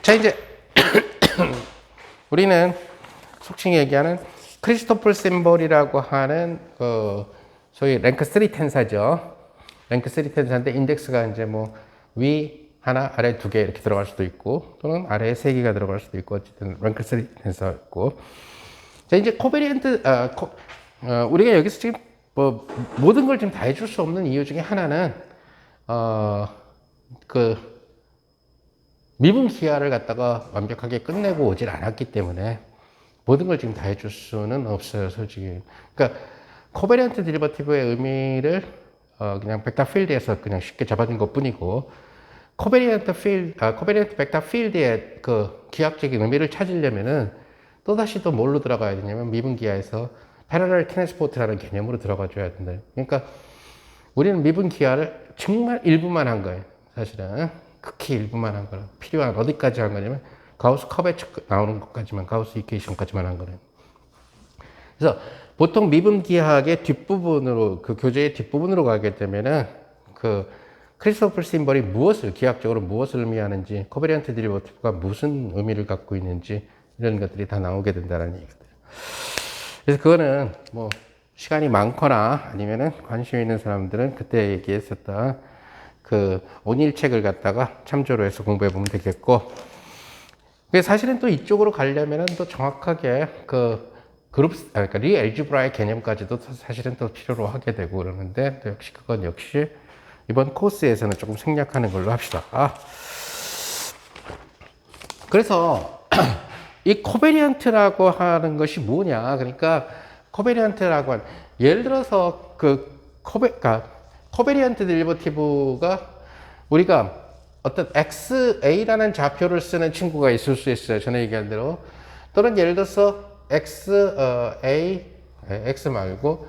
자, 이제 우리는 속칭 얘기하는 크리스토플 심볼이라고 하는 소위 랭크 3 텐사죠. 랭크 3 텐사인데 인덱스가 이제 뭐 위 하나, 아래 두 개 이렇게 들어갈 수도 있고 또는 아래에 세 개가 들어갈 수도 있고 어쨌든 랭크 3 텐사였고. 자, 이제 코베리언트 우리가 여기서 지금 뭐 모든 걸 지금 다 해줄 수 없는 이유 중에 하나는 그 미분 기하를 갖다가 완벽하게 끝내고 오질 않았기 때문에 모든 걸 지금 다 해줄 수는 없어요, 솔직히. 그러니까 코베리언트 데리버티브의 의미를 그냥 벡터 필드에서 그냥 쉽게 잡아준 것 뿐이고, 코베리언트 벡터 필드의 그 기하학적인 의미를 찾으려면은 또다시 또 뭘로 들어가야 되냐면 미분 기하에서 패러럴 트랜스포트라는 개념으로 들어가 줘야 된다. 그러니까 우리는 미분 기하를 정말 일부만 한 거예요, 사실은. 극히 일부만 한 거라. 필요한 어디까지 한 거냐면 가우스 컵에 나오는 것까지만, 가우스 이퀘이션까지만 한 거예요. 그래서 보통 미분 기하학의 뒷부분으로, 그 교재의 뒷부분으로 가게 되면은 그 크리스토플 심볼이 무엇을, 기하학적으로 무엇을 의미하는지, 코베리언트 데리버티브가 무슨 의미를 갖고 있는지 이런 것들이 다 나오게 된다는 얘기거든요. 그래서 그거는 뭐 시간이 많거나 아니면은 관심 있는 사람들은 그때 얘기했었던 그 오닐 책을 갖다가 참조로 해서 공부해 보면 되겠고, 사실은 또 이쪽으로 가려면은 또 정확하게 그러니까 리알지브라의 개념까지도 사실은 또 필요로 하게 되고 그러는데, 또 역시 그건 역시 이번 코스에서는 조금 생략하는 걸로 합시다. 그래서 이 코베리언트라고 하는 것이 뭐냐? 그러니까 코베리언트라고 하는, 예를 들어서 코베리언트 데리버티브가 우리가 어떤 XA라는 좌표를 쓰는 친구가 있을 수 있어요. 전에 얘기한 대로. 또는 예를 들어서 X 말고,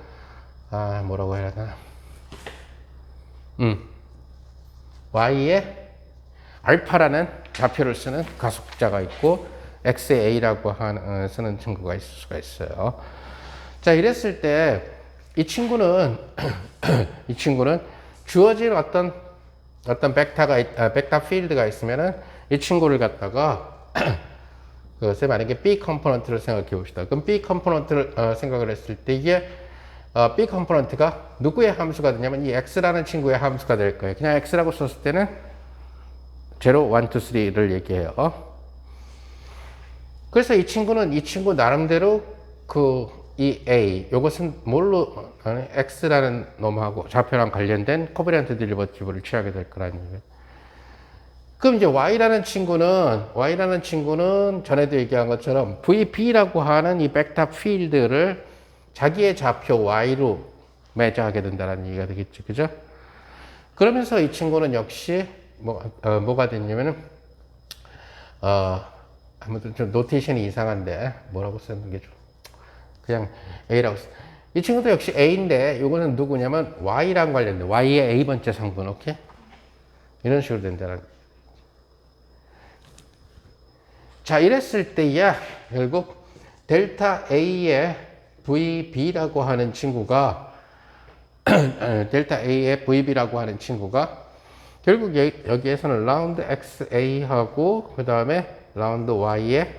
뭐라고 해야 되나. Y에 알파라는 좌표를 쓰는 가속자가 있고, XA라고 쓰는 친구가 있을 수가 있어요. 자, 이랬을 때, 이 친구는 주어진 어떤 벡터 필드가 있으면은 이 친구를 갖다가 글쎄 만약에 B 컴포넌트를 생각해 봅시다. 그럼 B 컴포넌트를 생각을 했을 때 이게 B 컴포넌트가 누구의 함수가 되냐면 이 X라는 친구의 함수가 될 거예요. 그냥 X라고 썼을 때는 0, 1, 2, 3를 얘기해요. 그래서 이 친구 나름대로 이 A, 요것은 뭘로, X라는 놈하고 좌표랑 관련된 코베리언트 데리버티브를 취하게 될 거라는 얘기예요. 그럼 이제 Y라는 친구는 전에도 얘기한 것처럼 VB라고 하는 이 벡터 필드를 자기의 좌표 Y로 매저하게 된다는 얘기가 되겠죠. 그죠? 그러면서 이 친구는 역시 뭐가 됐냐면은, 아무튼 좀 노테이션이 이상한데, 뭐라고 쓰는 게 좀. 그냥 A라고 써. 이 친구도 역시 A인데, 요거는 누구냐면 Y랑 관련된, Y의 A번째 성분, 오케이? 이런 식으로 된다는. 자, 이랬을 때야, 결국, 델타 A의 VB라고 하는 친구가, 델타 A의 VB라고 하는 친구가, 결국 여기에서는 라운드 XA하고, 그 다음에 라운드 Y의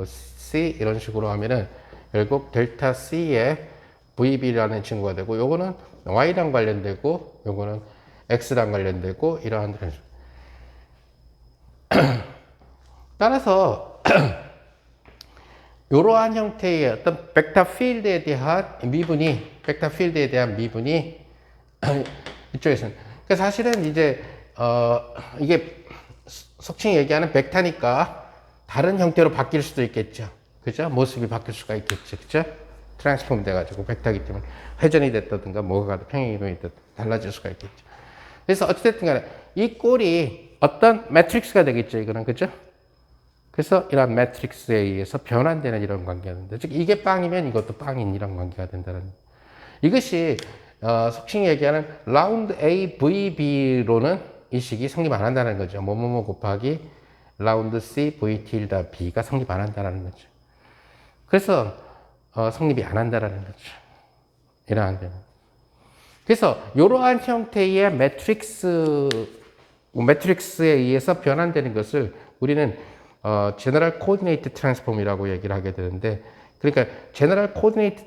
C, 이런 식으로 하면은, 결국 델타 C의 VB라는 친구가 되고, 요거는 Y랑 관련되고, 요거는 X랑 관련되고, 이러한 따라서 이러한 형태의 어떤 벡터 필드에 대한 미분이 이쪽에서는, 그러니까 사실은 이제 이게 속칭 얘기하는 벡터니까 다른 형태로 바뀔 수도 있겠죠. 그죠? 모습이 바뀔 수가 있겠죠. 그죠? 트랜스폼 돼가지고 벡터이기 때문에 회전이 됐다든가 뭐가 평행이동이 됐다 달라질 수가 있겠죠. 그래서 어찌됐든 간에 이 꼴이 어떤 매트릭스가 되겠죠. 이거는. 그죠? 그래서 이런 매트릭스에 의해서 변환되는 이런 관계였는데, 즉 이게 빵이면 이것도 빵인 이런 관계가 된다는. 이것이 속칭 얘기하는 라운드 A VB로는 이 식이 성립 안 한다는 거죠. 뭐뭐뭐 곱하기 라운드 C V 틸다 B가 성립 안 한다는 거죠. 그래서 성립이 안 한다는 거죠. 이러한 데는. 그래서 이러한 형태의 매트릭스에 의해서 변환되는 것을 우리는 제너럴 코디네이트 트랜스폼이라고 얘기를 하게 되는데, 그러니까 제너럴 코디네이트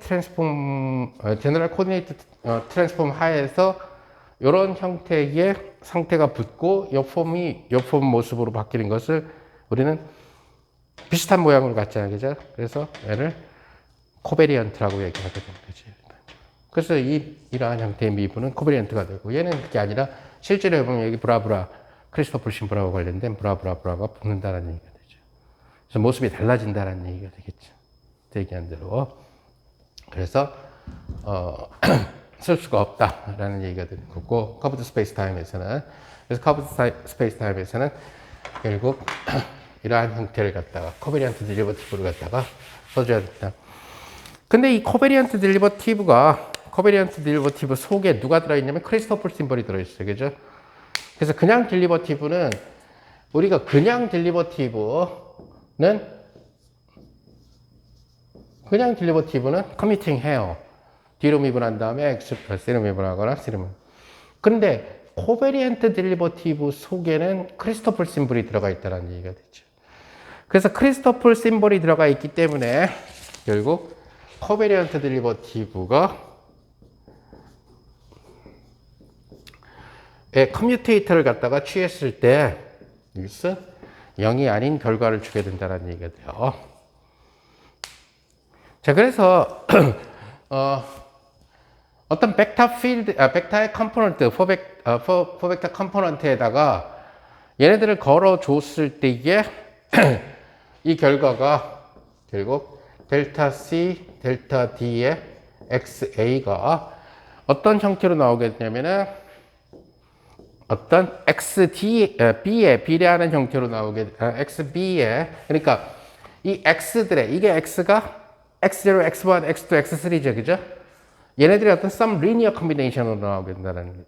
트랜스폼 하에서 이런 형태의 상태가 붙고 요폼 모습으로 바뀌는 것을 우리는 비슷한 모양으로 갖잖아요, 그죠? 그래서 얘를 코베리언트라고 얘기하게 되는 거지. 그래서 이러한 형태의 미분은 코베리언트가 되고, 얘는 그게 아니라 실제로 해보면 여기 브라브라, 크리스토퍼 심브라와 관련된 브라브라가 붙는다는 얘기가 되죠. 그래서 모습이 달라진다는 얘기가 되겠죠. 얘기한 대로. 그래서 쓸 수가 없다라는 얘기가 되는 거고, 커브드 스페이스 타임에서는, 그래서 커브드 스페이스 타임에서는 결국 이러한 형태를 갖다가 코베리언트 데리버티브를 갖다가 써줘야 된다. 근데 이 코베리언트 데리버티브 속에 누가 들어있냐면 크리스토퍼 심벌이 들어있어요. 그죠? 그래서 그냥 데리버티브는 커뮤팅 해요. 뒤로 미분한 다음에 x 플러스 1로 미분하거나 C로. 근데 코베리언트 데리버티브 속에는 크리스토퍼 심벌이 들어가 있다는 얘기가 되죠. 그래서 크리스토퍼 심벌이 들어가 있기 때문에 결국 코베리언트 데리버티브가 커뮤테이터를 갖다가 취했을 때 이것은 0이 아닌 결과를 주게 된다는 얘기가 돼요. 자, 그래서 어떤 벡터의 컴포넌트, 포벡터 컴포넌트에다가 얘네들을 걸어 줬을 때에 이 결과가 결국 델타 C, 델타 D의 XA가 어떤 형태로 나오게 되냐면은 어떤 B에 비례하는 형태로 XB에, 그러니까 이 X들의, 이게 X가 X0, X1, X2, X3죠, 그죠? 얘네들이 어떤 some linear combination으로 나오게 된다는 거지.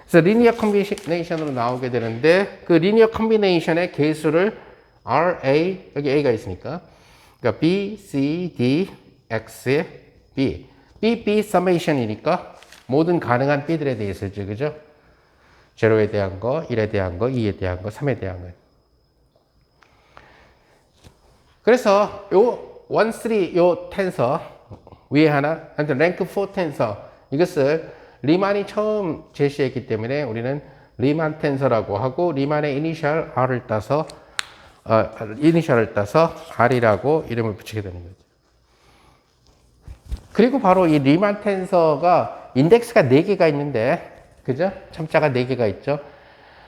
그래서 linear combination으로 나오게 되는데, 그 linear combination의 개수를 RA, 여기 A가 있으니까, 그러니까 B, C, D, X의 B. B summation이니까 모든 가능한 B들에 대해서죠, 그죠? 제로에 대한 거, 1에 대한 거, 2에 대한 거, 3에 대한 거. 그래서 요 텐서 위에 하나, 랭크 4 텐서, 이것을 리만이 처음 제시했기 때문에 우리는 리만 텐서라고 하고, 리만의 이니셜을 따서 R이라고 이름을 붙이게 되는 거죠. 그리고 바로 이 리만 텐서가 인덱스가 4개가 있는데, 그죠? 첨자가 4개가 있죠.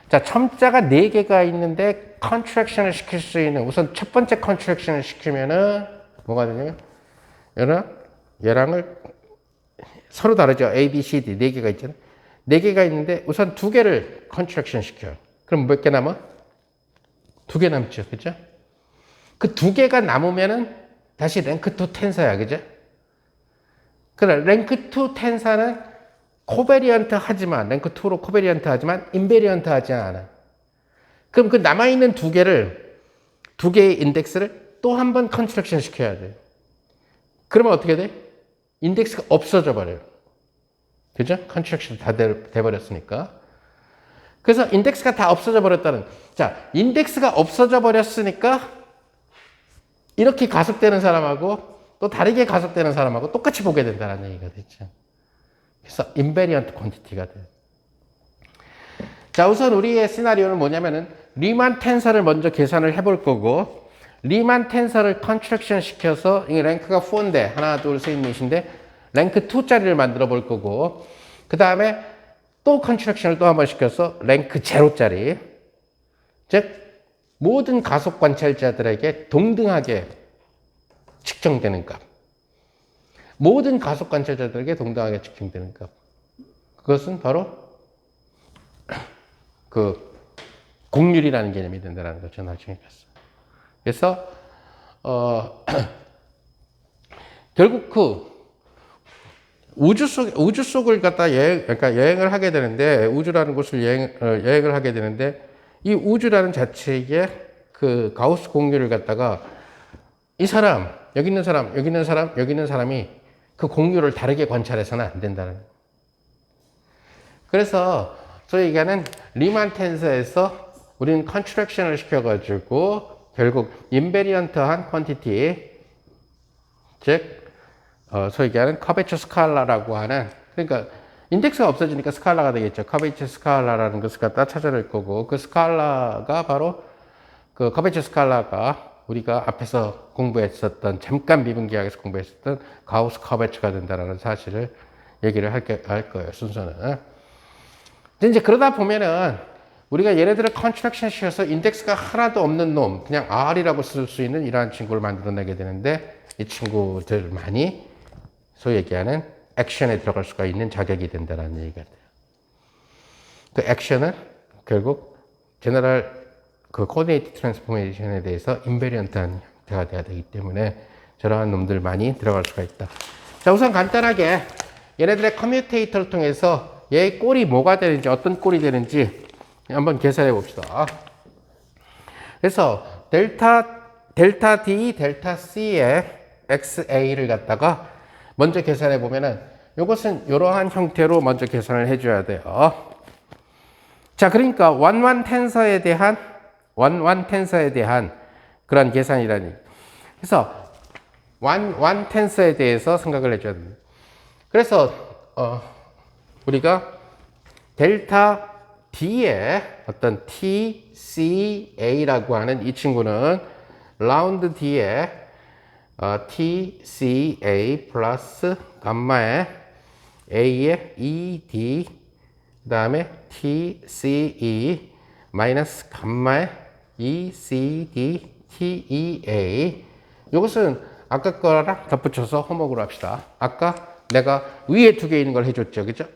자, 첨자가 4개가 있는데 컨트랙션을 시킬 수 있는, 우선 첫 번째 컨트랙션을 시키면은 뭐가 되냐면 얘랑을 서로 다르죠. A, B, C, D 4개가 있잖아요. 4개가 있는데 우선 2개를 컨트랙션 시켜요. 그럼 몇 개 남아? 2개 남죠. 그죠? 그 2개가 남으면은 다시 랭크 2 텐서야. 그죠? 그래, 랭크 2 텐서는 코베리언트 하지만, 랭크 2로 코베리언트 하지만, 인베리언트 하지 않아. 그럼 그 남아있는 2개의 인덱스를 또 한 번 컨스트럭션 시켜야 돼. 그러면 어떻게 돼? 인덱스가 없어져 버려요. 그죠? 컨스트럭션 다 돼버렸으니까. 그래서 인덱스가 다 없어져 버렸다는, 자, 인덱스가 없어져 버렸으니까, 이렇게 가속되는 사람하고, 또 다르게 가속되는 사람하고 똑같이 보게 된다는 얘기가 되죠. 그래서 인베리언트 퀀티티가 돼요. 자, 우선 우리의 시나리오는 뭐냐면은 리만 텐서를 먼저 계산을 해볼 거고, 리만 텐서를 컨트랙션 시켜서, 이게 랭크가 4인데 하나, 둘, 셋, 넷인데 랭크 2짜리를 만들어 볼 거고, 그 다음에 또 컨트랙션을 또 한 번 시켜서 랭크 0짜리, 즉 모든 가속 관찰자들에게 동등하게 측정되는 값. 모든 가속 관찰자들에게 동등하게 측정되는 값. 그것은 바로 그 공률이라는 개념이 된다는 거죠. 나중에 봤어. 그래서 결국 그 우주 속을 갖다 여행을 하게 되는데, 우주라는 곳을 여행을 하게 되는데, 이 우주라는 자체의 그 가우스 공률을 갖다가 이 사람, 여기 있는 사람, 여기 있는 사람, 여기 있는 사람이 그 공률을 다르게 관찰해서는 안 된다는. 그래서 소위 얘기하는 리만 텐서에서 우리는 컨트랙션을 시켜가지고 결국 인베리언트한 퀀티티, 즉 소위 얘기하는 커베처 스칼라라고 하는, 그러니까 인덱스가 없어지니까 스칼라가 되겠죠. 커베처 스칼라라는 것을 갖다 찾아낼 거고, 그 스칼라가 바로 그 커베처 스칼라가 우리가 앞에서 공부했었던, 잠깐 미분기하에서 공부했었던 가우스 커베처가 된다는 사실을 얘기를 할 거예요, 순서는. 이제 그러다 보면은 우리가 얘네들을 컨스트럭션 시켜서 인덱스가 하나도 없는 놈, 그냥 R이라고 쓸 수 있는 이러한 친구를 만들어내게 되는데, 이 친구들만이 소위 얘기하는 액션에 들어갈 수가 있는 자격이 된다는 얘기가 돼요. 그 액션은 결국 제너럴 그 코디네이트 트랜스포메이션에 대해서 인베리언트한 형태가 돼야 되기 때문에 저러한 놈들만이 들어갈 수가 있다. 자, 우선 간단하게 얘네들의 커뮤테이터를 통해서 얘의 꼴이 뭐가 되는지, 어떤 꼴이 되는지 한번 계산해 봅시다. 그래서 델타 D, 델타 C의 XA를 갖다가 먼저 계산해 보면은 이것은 이러한 형태로 먼저 계산을 해줘야 돼요. 자, 그러니까 원원 텐서에 대한 그런 계산이라니. 그래서 원 텐서에 대해서 생각을 해줘야 됩니다. 그래서 우리가 델타 D의 어떤 TCA라고 하는 이 친구는 라운드 D의 TCA 플러스 감마의 A의 ED 그 다음에 TCE 마이너스 감마의 ECD TEA. 이것은 아까 거랑 덧붙여서 호목으로 합시다. 아까 내가 위에 두 개 있는 걸 해줬죠, 그죠?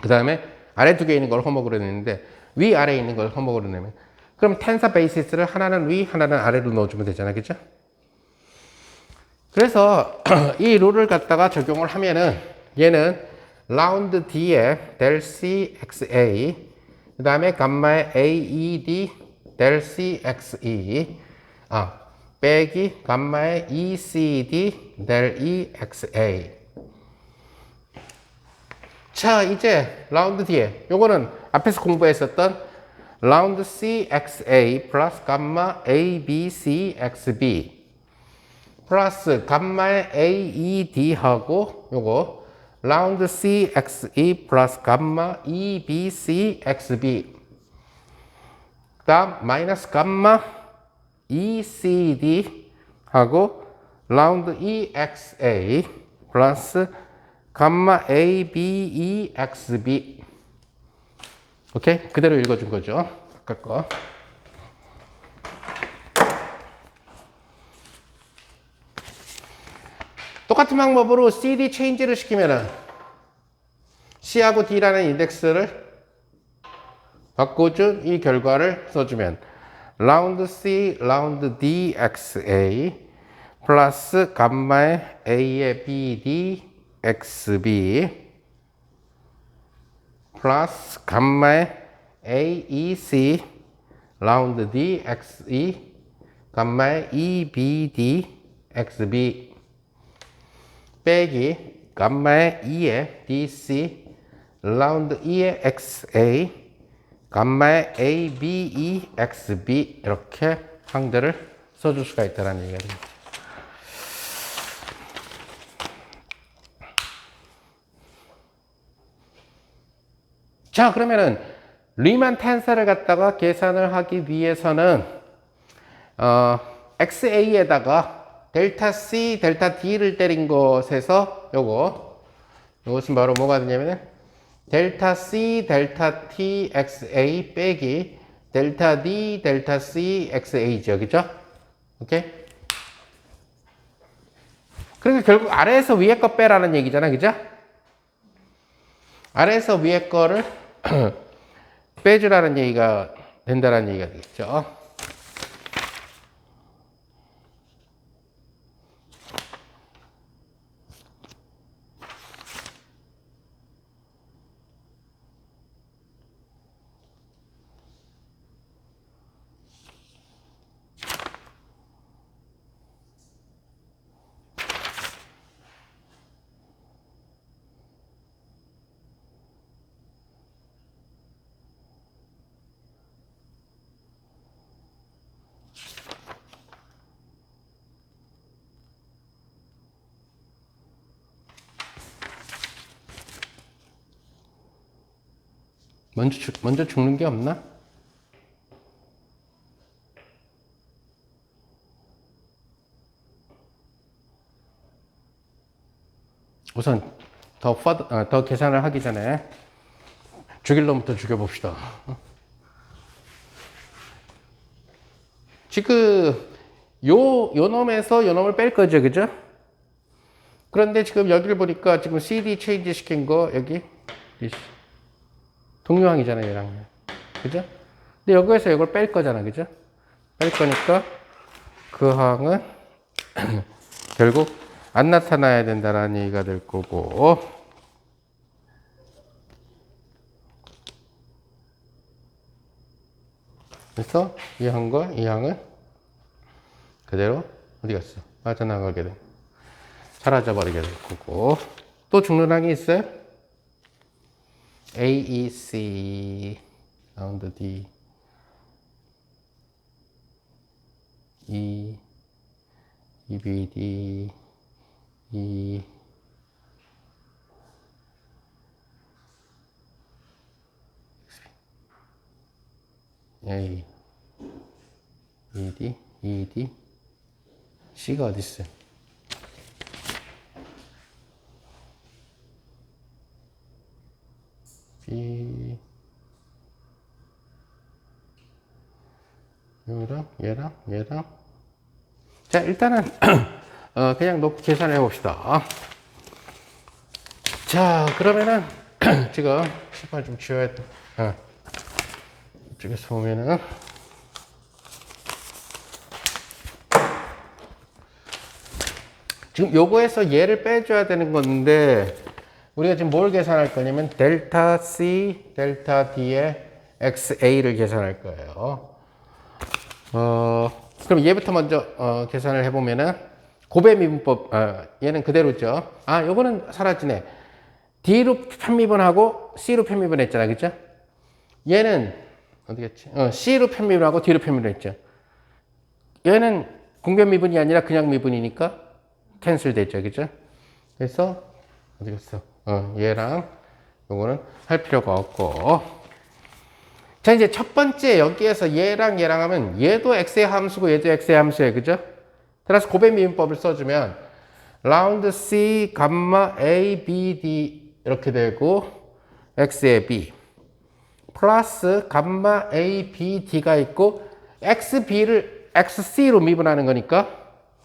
그 다음에 아래 두 개 있는 걸 호목으로 냈는데 위 아래 있는 걸 호목으로 내면, 그럼 텐서 베이시스를 하나는 위 하나는 아래로 넣어주면 되잖아, 그죠? 그래서 이 룰을 갖다가 적용을 하면은 얘는 라운드 D의 델 CXA 그 다음에 감마의 AED 델 CXE 빼기 감마의 ECD 델 EXA. 자, 이제 라운드 D에 요거는 앞에서 공부했었던 라운드 CXA 플러스 감마 ABCXB 플러스 감마의 AED하고 요거 라운드 CXE 플러스 감마 EBCXB 그 다음 마이너스 감마 ECD하고 라운드 EXA 플러스 감마 ABEXB. 오케이? 그대로 읽어준 거죠. 아까 거. 똑같은 방법으로 CD 체인지를 시키면은 C하고 D라는 인덱스를 바꿔준 이 결과를 써주면 라운드 C, 라운드 DXA 플러스 감마의 A의 BD XB 플러스 감마의 AEC 라운드 DXE 감마의 EBD XB 빼기 감마의 E의 DC 라운드 E의 XA 감마의 ABE XB 이렇게 항들을 써줄 수가 있다는 얘기가 됩니다. 자, 그러면은 리만 텐서를 갖다가 계산을 하기 위해서는 XA에다가 델타 C, 델타 D를 때린 것에서 요것은 바로 뭐가 되냐면은 델타 C, 델타 T, XA 빼기 델타 D, 델타 C, XA죠, 그죠? 오케이? 그래서 결국 아래에서 위에 거 빼라는 얘기잖아, 그죠? 아래에서 위에 거를 빼주라는 얘기가 된다는 얘기가 되겠죠. 먼저 죽는 게 없나? 우선 더 계산을 하기 전에 죽일 놈부터 죽여봅시다. 지금 요 놈에서 요 놈을 뺄 거죠, 그죠? 그런데 지금 여기를 보니까 지금 CD 체인지 시킨 거 여기 동요항이잖아요, 얘랑. 그죠? 근데 여기에서 이걸 뺄 거잖아, 그죠? 뺄 거니까 그 항은 결국 안 나타나야 된다라는 얘기가 될 거고, 그래서 이 항과 이 항은 그대로 어디 갔어? 빠져나가게 돼. 사라져버리게 될 거고, 또 죽는 항이 있어요? AEC 라운드 D E EBD E A ED ED C가 어디 있어요? B 얘랑 자 일단은 그냥 놓고 계산해 봅시다. 자 그러면은 지금 신발 좀 지워야 돼. 이쪽에서 보면은 지금 요거에서 얘를 빼줘야 되는 건데 우리가 지금 뭘 계산할 거냐면 델타 C, 델타 D의 XA를 계산할 거예요. 그럼 얘부터 먼저 계산을 해보면은 고배 미분법, 얘는 그대로죠. 요거는 사라지네. D로 편미분하고 C로 편미분했잖아, 그죠? 얘는 어디겠지? C로 편미분하고 D로 편미분했죠. 얘는 공변 미분이 아니라 그냥 미분이니까 캔슬 되죠, 그죠? 그래서 어디 갔어? 얘랑 요거는 할 필요가 없고. 자, 이제 첫 번째 여기에서 얘랑 하면 얘도 x의 함수고 얘도 x의 함수예요. 그죠? 따라서 고배 미분법을 써주면 라운드 C, 감마 A, B, D 이렇게 되고 x의 B 플러스 감마 A, B, D가 있고 XB를 XC로 미분하는 거니까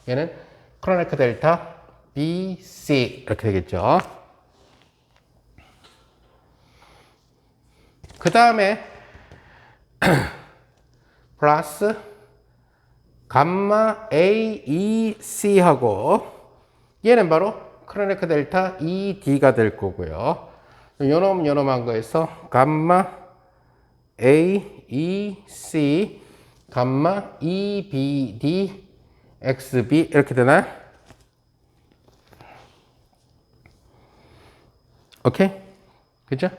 얘는 크로네커 델타 B, C 이렇게 되겠죠. 그 다음에 플러스 감마 A, E, C하고 얘는 바로 크로네커 델타 E, D가 될 거고요. 요놈한 거에서 감마 A, E, C, 감마 E, B, D, X, B 이렇게 되나요? 오케이? 그죠?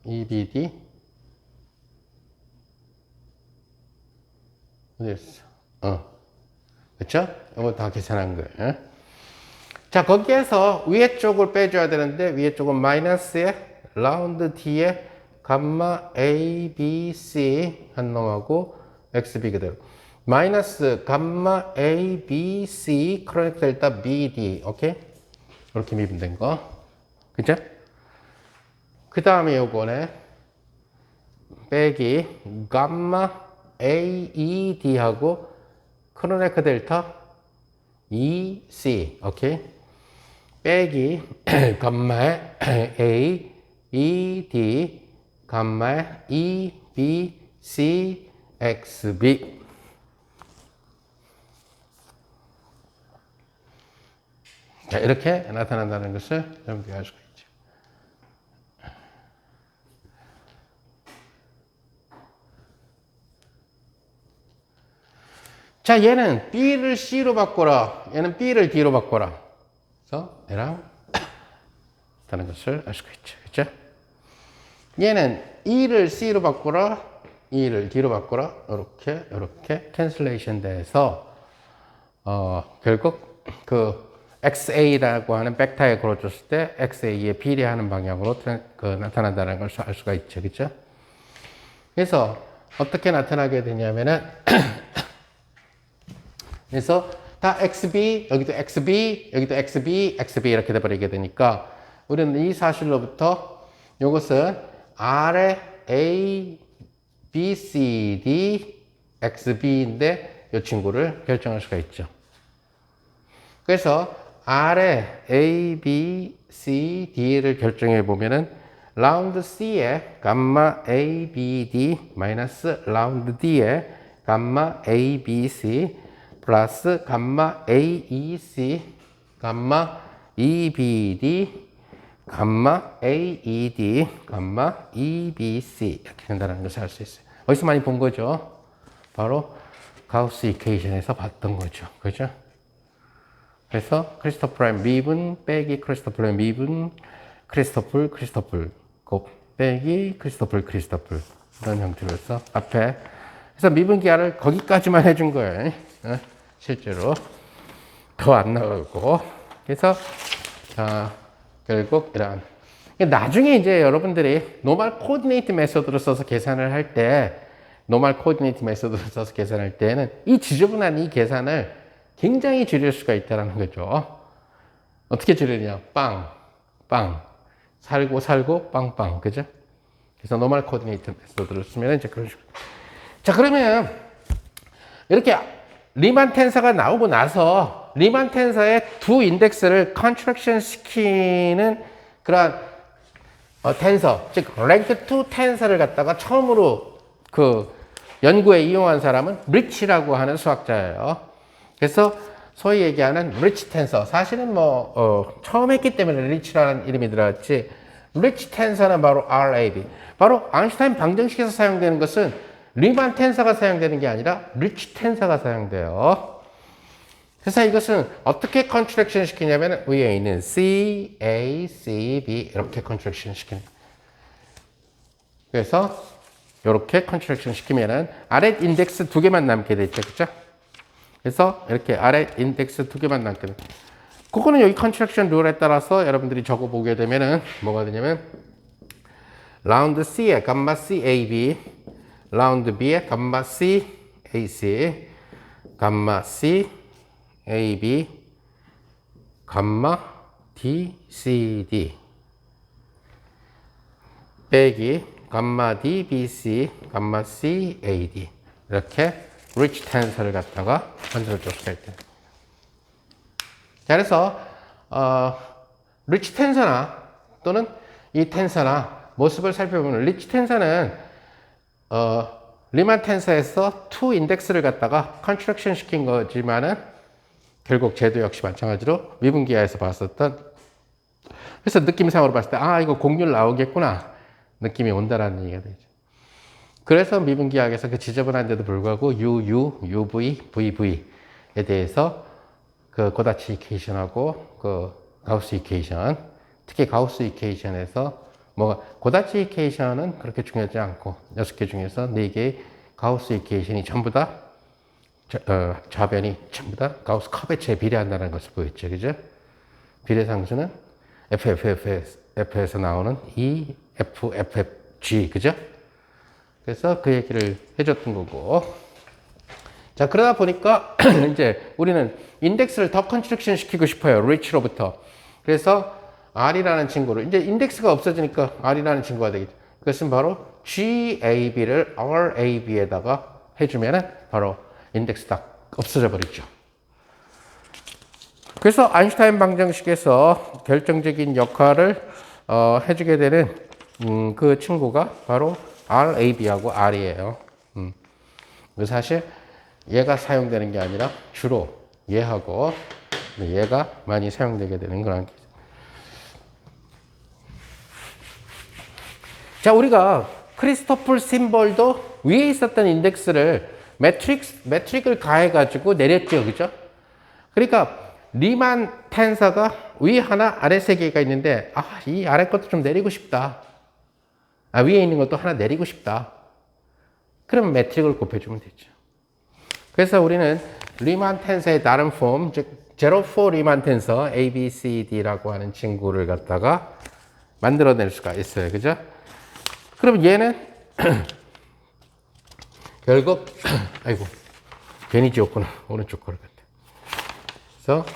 EBD 어디 있어? 그쵸? 이거 다 계산한 거예요. 자, 거기에서 위에 쪽을 빼줘야 되는데 위에 쪽은 마이너스에 라운드 D에 감마 A, B, C 한 놈하고 XB 그대로 마이너스 감마 A, B, C 크로네커 델타 B, D 오케이? 이렇게 미분된 거 그죠? 그 다음에 요거네 빼기 감마 A, E, D하고 크로네커 델타 E, C 오케이? 빼기 감마 A, E, D 감마 E, B, C, X, B 자, 이렇게 나타난다는 것을 여러분들이 알 수가 있죠. 자, 얘는 B를 C로 바꿔라. 얘는 B를 D로 바꿔라. 그래서 얘랑 다는 것을 알 수가 있죠. 그렇죠? 얘는 E를 C로 바꿔라. E를 D로 바꿔라. 이렇게 캔슬레이션 돼서 결국 그 XA라고 하는 벡터에 걸어줬을 때 XA에 비례하는 방향으로 나타난다는 걸 알 수가 있죠. 그죠? 그래서 어떻게 나타나게 되냐면은 그래서 다 XB, 여기도 XB, 여기도 XB, XB 이렇게 돼버리게 되니까 우리는 이 사실로부터 이것은 R의 A, B, C, D, XB인데 이 친구를 결정할 수가 있죠. 그래서 R의 A, B, C, D를 결정해 보면은 라운드 C에 감마 A, B, D 마이너스 라운드 D에 감마 A, B, C 플러스 감마 A, E, C 감마 E, B, D 감마 A, E, D 감마 E, B, C 이렇게 된다는 것을 알 수 있어요. 어디서 많이 본 거죠? 바로 가우스 이퀘이션에서 봤던 거죠. 그죠? 그래서 크리스토플 미분 빼기 크리스토플 미분 크리스토플 곱빼기 크리스토플 이런 형태로서 앞에 그래서 미분 기하를 거기까지만 해준 거예요. 실제로 더 안 나오고 그래서 결국 이런 나중에 이제 여러분들이 노멀 코디네이트 메소드를 써서 계산을 할 때 노멀 코디네이트 메소드를 써서 계산할 때는 이 지저분한 이 계산을 굉장히 줄일 수가 있다는 거죠. 어떻게 줄이냐? 빵. 살고, 빵. 그죠? 그래서 노멀 코디네이트 메소드를 쓰면 이제 그런 식으로. 자, 그러면 이렇게 리만 텐서가 나오고 나서 리만 텐서의 두 인덱스를 컨트랙션 시키는 그런 텐서, 즉 랭크 2 텐서를 갖다가 처음으로 그 연구에 이용한 사람은 리치라고 하는 수학자예요. 그래서 소위 얘기하는 리치 텐서, 사실은 처음 했기 때문에 리치라는 이름이 들어갔지, 리치 텐서는 바로 RAB. 바로 아인슈타인 방정식에서 사용되는 것은 리만 텐서가 사용되는 게 아니라 리치 텐서가 사용돼요. 그래서 이것은 어떻게 컨트랙션 시키냐면 위에 있는 C, A, C, B 이렇게 컨트랙션 시키는. 그래서 이렇게 컨트랙션 시키면은 아래 인덱스 두 개만 남게 되죠. 그죠? 그래서 이렇게 아래 인덱스 두 개만 남게 돼요. 그거는 여기 컨트랙션 룰에 따라서 여러분들이 적어 보게 되면은 뭐가 되냐면 라운드 C에 감마 C, A, B 라운드 B에 감마 C, A, C 감마 C, A, B 감마 D, C, D 빼기 감마 D, B, C 감마 C, A, D 이렇게 리치 텐서를 갖다가 만들어줄 수가 있다. 자, 그래서 리치 텐서나 또는 이 텐서나 모습을 살펴보면 리치 텐서는 리만 텐서에서 2 인덱스를 갖다가 컨트랙션 시킨 거지만은 결국 제도 역시 마찬가지로 미분기하에서 봤었던 그래서 느낌상으로 봤을 때 이거 공률 나오겠구나 느낌이 온다라는 얘기가 되죠. 그래서 미분기하에서 그 지저분한데도 불구하고 UV, VV에 대해서 그 고다치 이퀘이션하고 그 가우스 이퀘이션, 특히 가우스 이퀘이션에서 고다치 이퀘이션은 그렇게 중요하지 않고 6개 중에서 4개의 가우스 이퀘이션이 전부 다 좌변이 전부 다 가우스 커베처에 비례한다는 것을 보였죠. 그죠? 비례상수는 FF에서 나오는 EFFG, 그죠? 그래서 그 얘기를 해줬던 거고. 자, 그러다 보니까 이제 우리는 인덱스를 더 컨스트럭션 시키고 싶어요. 리치로부터. 그래서 R이라는 친구를, 이제 인덱스가 없어지니까 R이라는 친구가 되겠죠. 그것은 바로 GAB를 RAB에다가 해주면은 바로 인덱스 다 없어져 버리죠. 그래서 아인슈타인 방정식에서 결정적인 역할을 해주게 되는 그 친구가 바로 RAB하고 R이에요. 사실 얘가 사용되는 게 아니라 주로 얘하고 얘가 많이 사용되게 되는 그런 게. 자, 우리가 크리스토플 심볼도 위에 있었던 인덱스를 매트릭을 가해가지고 내렸죠. 그죠? 그러니까 리만 텐서가 위에 하나, 아래 세 개가 있는데 이 아래 것도 좀 내리고 싶다. 위에 있는 것도 하나 내리고 싶다. 그러면 매트릭을 곱해주면 되죠. 그래서 우리는 리만 텐서의 다른 폼, 즉 제로 포 리만 텐서 ABCD라고 하는 친구를 갖다가 만들어낼 수가 있어요. 그죠? 그럼 얘는 결국 아이고 괜히 지웠구나. 오른쪽 거를 갖다. 그래서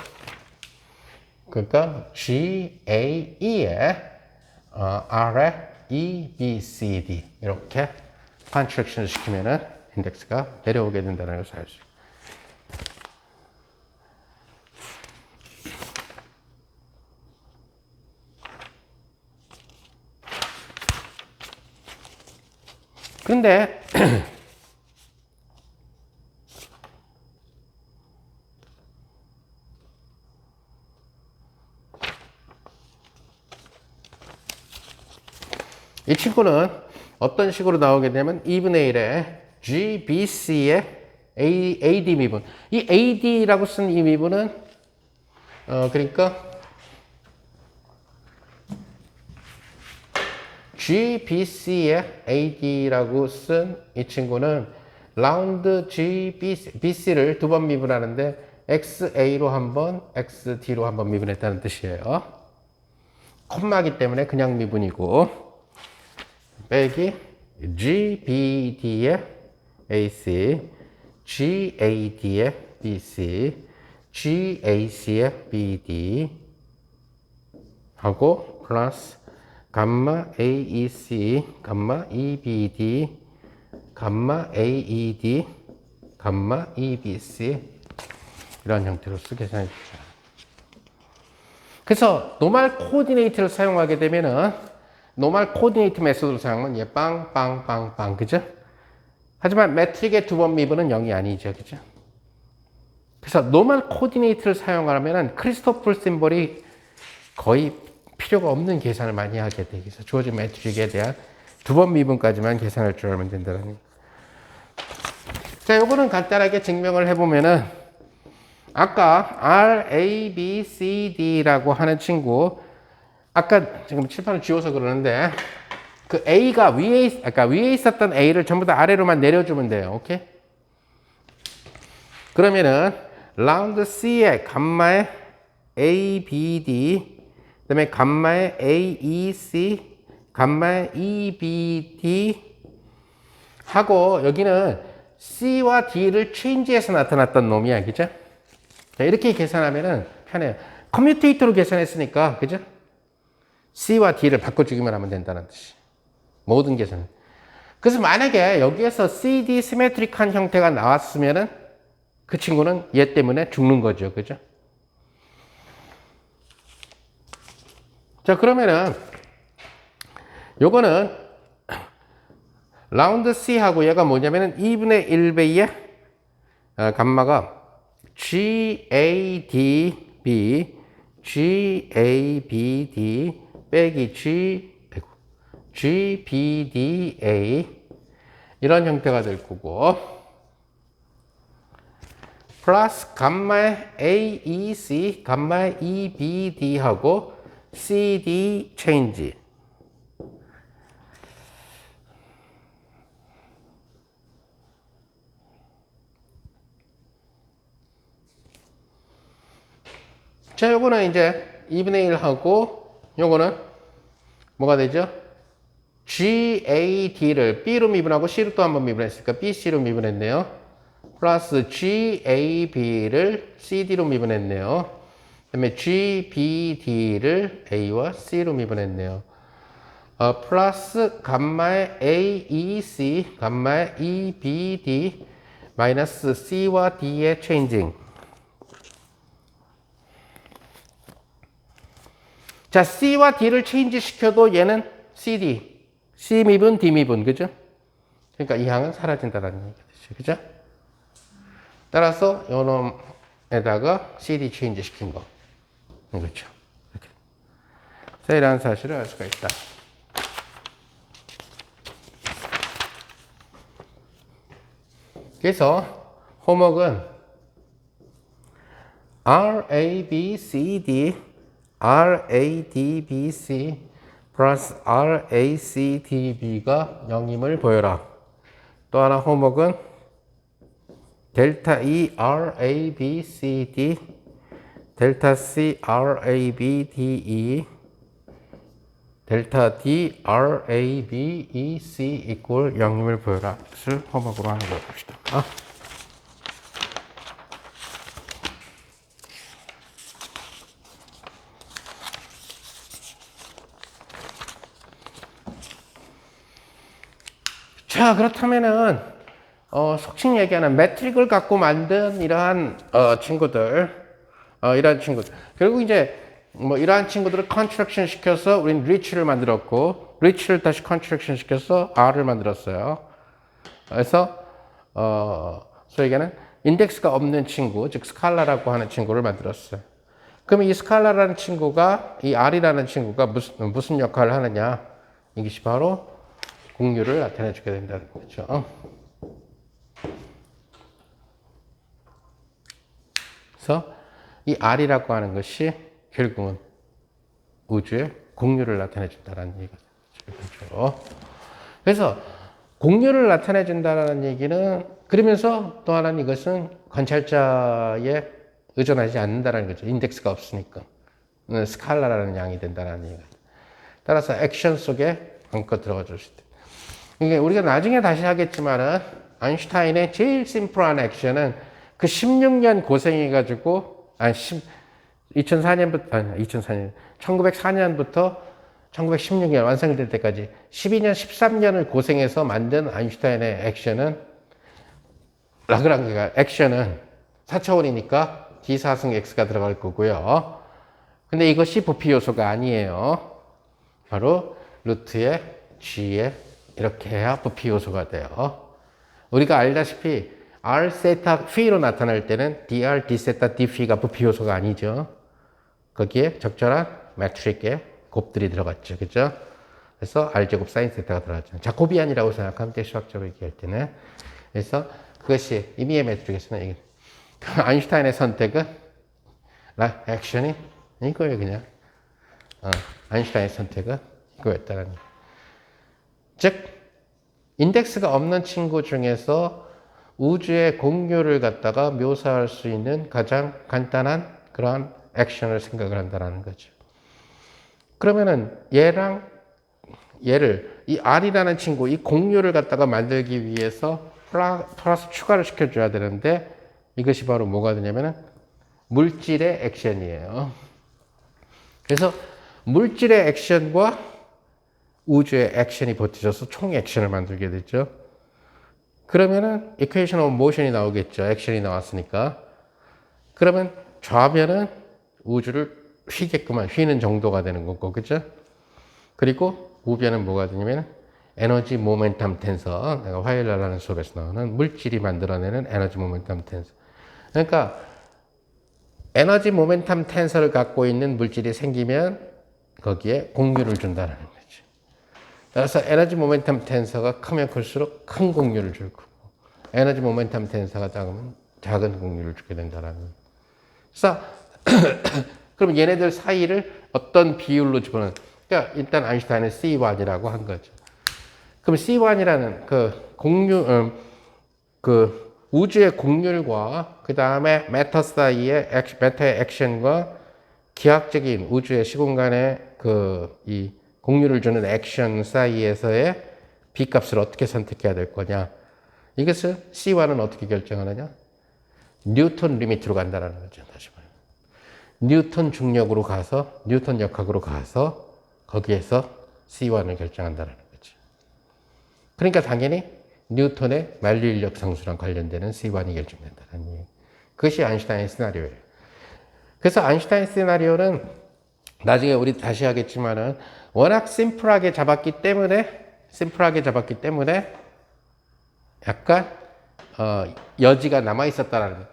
그러니까 GAE에 R에 E, B, C, D 이렇게 컨트랙션을 시키면은 인덱스가 내려오게 된다는 것을 알 수 있어요. 그런데 이 친구는 어떤 식으로 나오게 되면 2분의 1에 G, B, C의 AD 미분. 이 AD라고 쓴 이 미분은 그러니까 G, B, C의 AD라고 쓴 이 친구는 라운드 G, B, C를 두 번 미분하는데 XA로 한 번, XD로 한 번 미분했다는 뜻이에요. 콤마기 때문에 그냥 미분이고 빼기 GBD의 AC, GAD의 BC, GAC의 BD 하고 플러스 감마 AEC, 감마 EBD, 감마 AED, 감마 EBC 이런 형태로 계산해 주죠. 그래서 노멀 코디네이트를 사용하게 되면은 노멀 코디네이트 메소드를 사용하면 얘 빵, 빵, 빵, 빵, 그죠? 하지만 매트릭의 두 번 미분은 0이 아니죠, 그죠? 그래서 노멀 코디네이트를 사용하면은 크리스토플 심볼이 거의 필요가 없는 계산을 많이 하게 돼. 그래서 주어진 매트릭에 대한 두 번 미분까지만 계산할 줄 알면 된다는 거예요. 자, 요거는 간단하게 증명을 해보면은 아까 R, A, B, C, D라고 하는 친구 아까 지금 칠판을 지워서 그러는데 그 A가 위에 있었던 A를 전부 다 아래로만 내려주면 돼요. 오케이? 그러면은 라운드 C의 감마의 ABD 그다음에 감마의 AEC 감마의 EBD 하고 여기는 C와 D를 체인지해서 나타났던 놈이야. 그죠? 자, 이렇게 계산하면은 편해요. 커뮤테이터로 계산했으니까 그죠? C와 D를 바꿔주기만 하면 된다는 뜻이. 모든 계산. 그래서 만약에 여기에서 CD 시메트릭한 형태가 나왔으면은 그 친구는 얘 때문에 죽는 거죠. 그죠? 자, 그러면은 요거는 라운드 C하고 얘가 뭐냐면은 2분의 1배의 감마가 GADB, GABD 빼기 GBDA 이런 형태가 될 거고 플러스 감마의 AEC, 감마의 EBD하고 CD 체인지 자, 요거는 이제 2분의 1하고 요거는 뭐가 되죠? GAD를 B로 미분하고 C로 또 한 번 미분했으니까 BC로 미분했네요. 플러스 GAB를 CD로 미분했네요. 그 다음에 GBD를 A와 C로 미분했네요. 플러스 감마의 AEC, 감마의 EBD 마이너스 C와 D의 체인징. 자, C와 D를 체인지 시켜도 얘는 CD, C 미분, D 미분, 그죠? 그러니까 이 항은 사라진다는 얘기죠, 그죠? 따라서 요 놈에다가 CD 체인지 시킨 거, 그렇죠? 이렇게. 이라는 사실을 알 수가 있다. 그래서 호목은 RABCD RADBC 플러스 RACDB가 0임을 보여라. 또 하나 호목은 델타 E R A B C D 델타 C R A B D E 델타 D R A B E C 이꼴 양림을 보여라를 허목으로 하는 걸 봅시다. 자, 그렇다면은 속칭 얘기하는 매트릭을 갖고 만든 이러한 친구들, 이러한 친구들. 결국 이제 뭐 이러한 친구들을 컨트랙션 시켜서 우린 리치를 만들었고, 리치를 다시 컨트랙션 시켜서 R을 만들었어요. 그래서 소위 얘기하는 인덱스가 없는 친구, 즉 스칼라라고 하는 친구를 만들었어요. 그럼 이 스칼라라는 친구가, 이 R이라는 친구가 무슨 역할을 하느냐? 이것이 바로 공유를 나타내 주게 된다는 거죠. 그래서 이 R이라고 하는 것이 결국은 우주의 공유를 나타내 준다는 얘기죠. 그래서 공유를 나타내 준다는 얘기는, 그러면서 또 하나는 이것은 관찰자에 의존하지 않는다는 거죠. 인덱스가 없으니까. 스칼라라는 양이 된다는 얘기가. 따라서 액션 속에 한껏 들어가 줄 수 있다. 이게 우리가 나중에 다시 하겠지만은, 아인슈타인의 제일 심플한 액션은 그 16년 고생해가지고, 1904년부터 1916년 완성될 때까지 12년, 13년을 고생해서 만든 아인슈타인의 액션은, 라그랑기가 액션은 4차원이니까 D4승 X가 들어갈 거고요. 근데 이것이 부피 요소가 아니에요. 바로 루트의 G에 이렇게 해야 부피 요소가 돼요. 우리가 알다시피 R 세타 P로 나타날 때는 dr, d 세타, d P가 부피 요소가 아니죠. 거기에 적절한 매트릭의 곱들이 들어갔죠. 그죠? 그래서 R제곱 사인 세타가 들어갔죠. 자코비안이라고 생각하면 돼, 수학적으로 얘기할 때는. 그래서 그것이 임의의 매트릭에서는 아인슈타인의 선택은 액션이 이거예요, 그냥. 아인슈타인의 선택은 이거였다는 거예요. 즉, 인덱스가 없는 친구 중에서 우주의 공유를 갖다가 묘사할 수 있는 가장 간단한 그러한 액션을 생각을 한다는 거죠. 그러면은 얘를 이 R이라는 친구, 이 공유를 갖다가 만들기 위해서 플러스 추가를 시켜줘야 되는데, 이것이 바로 뭐가 되냐면은 물질의 액션이에요. 그래서 물질의 액션과 우주의 액션이 버티져서 총 액션을 만들게 되죠. 그러면은 equation of motion이 나오겠죠. 액션이 나왔으니까. 그러면 좌변은 우주를 휘는 정도가 되는 거고, 그죠? 그리고 우변은 뭐가 되냐면 에너지 모멘텀 텐서, 내가 화요일 날 하는 수업에서 나오는 물질이 만들어내는 에너지 모멘텀 텐서. 그러니까 에너지 모멘텀 텐서를 갖고 있는 물질이 생기면 거기에 공유를 준다는 거죠. 따라서 에너지 모멘텀 텐서가 크면 클수록 큰 공유를 줄 거고, 에너지 모멘텀 텐서가 작으면 작은 공유를 주게 된다는 거예요. 그래서 그럼 얘네들 사이를 어떤 비율로 집어넣는, 그러니까 일단 아인슈타인은 C1이라고 한 거죠. 그럼 C1이라는 그 공유, 그 우주의 공률과 그 다음에 매터 사이의 매터의 액션과 기하학적인 우주의 시공간의 이 공률을 주는 액션 사이에서의 B값을 어떻게 선택해야 될 거냐. 이것을 C1은 어떻게 결정하느냐? 뉴턴 리미트로 간다는 거죠. 다시 말해. 뉴턴 중력으로 가서, 뉴턴 역학으로 가서 거기에서 C1을 결정한다는 거죠. 그러니까 당연히 뉴턴의 만류인력 상수랑 관련되는 C1이 결정된다는 얘기. 그것이 아인슈타인 시나리오예요. 그래서 아인슈타인 시나리오는 나중에 우리 다시 하겠지만은 워낙 심플하게 잡았기 때문에 약간 여지가 남아 있었다라는 거예요.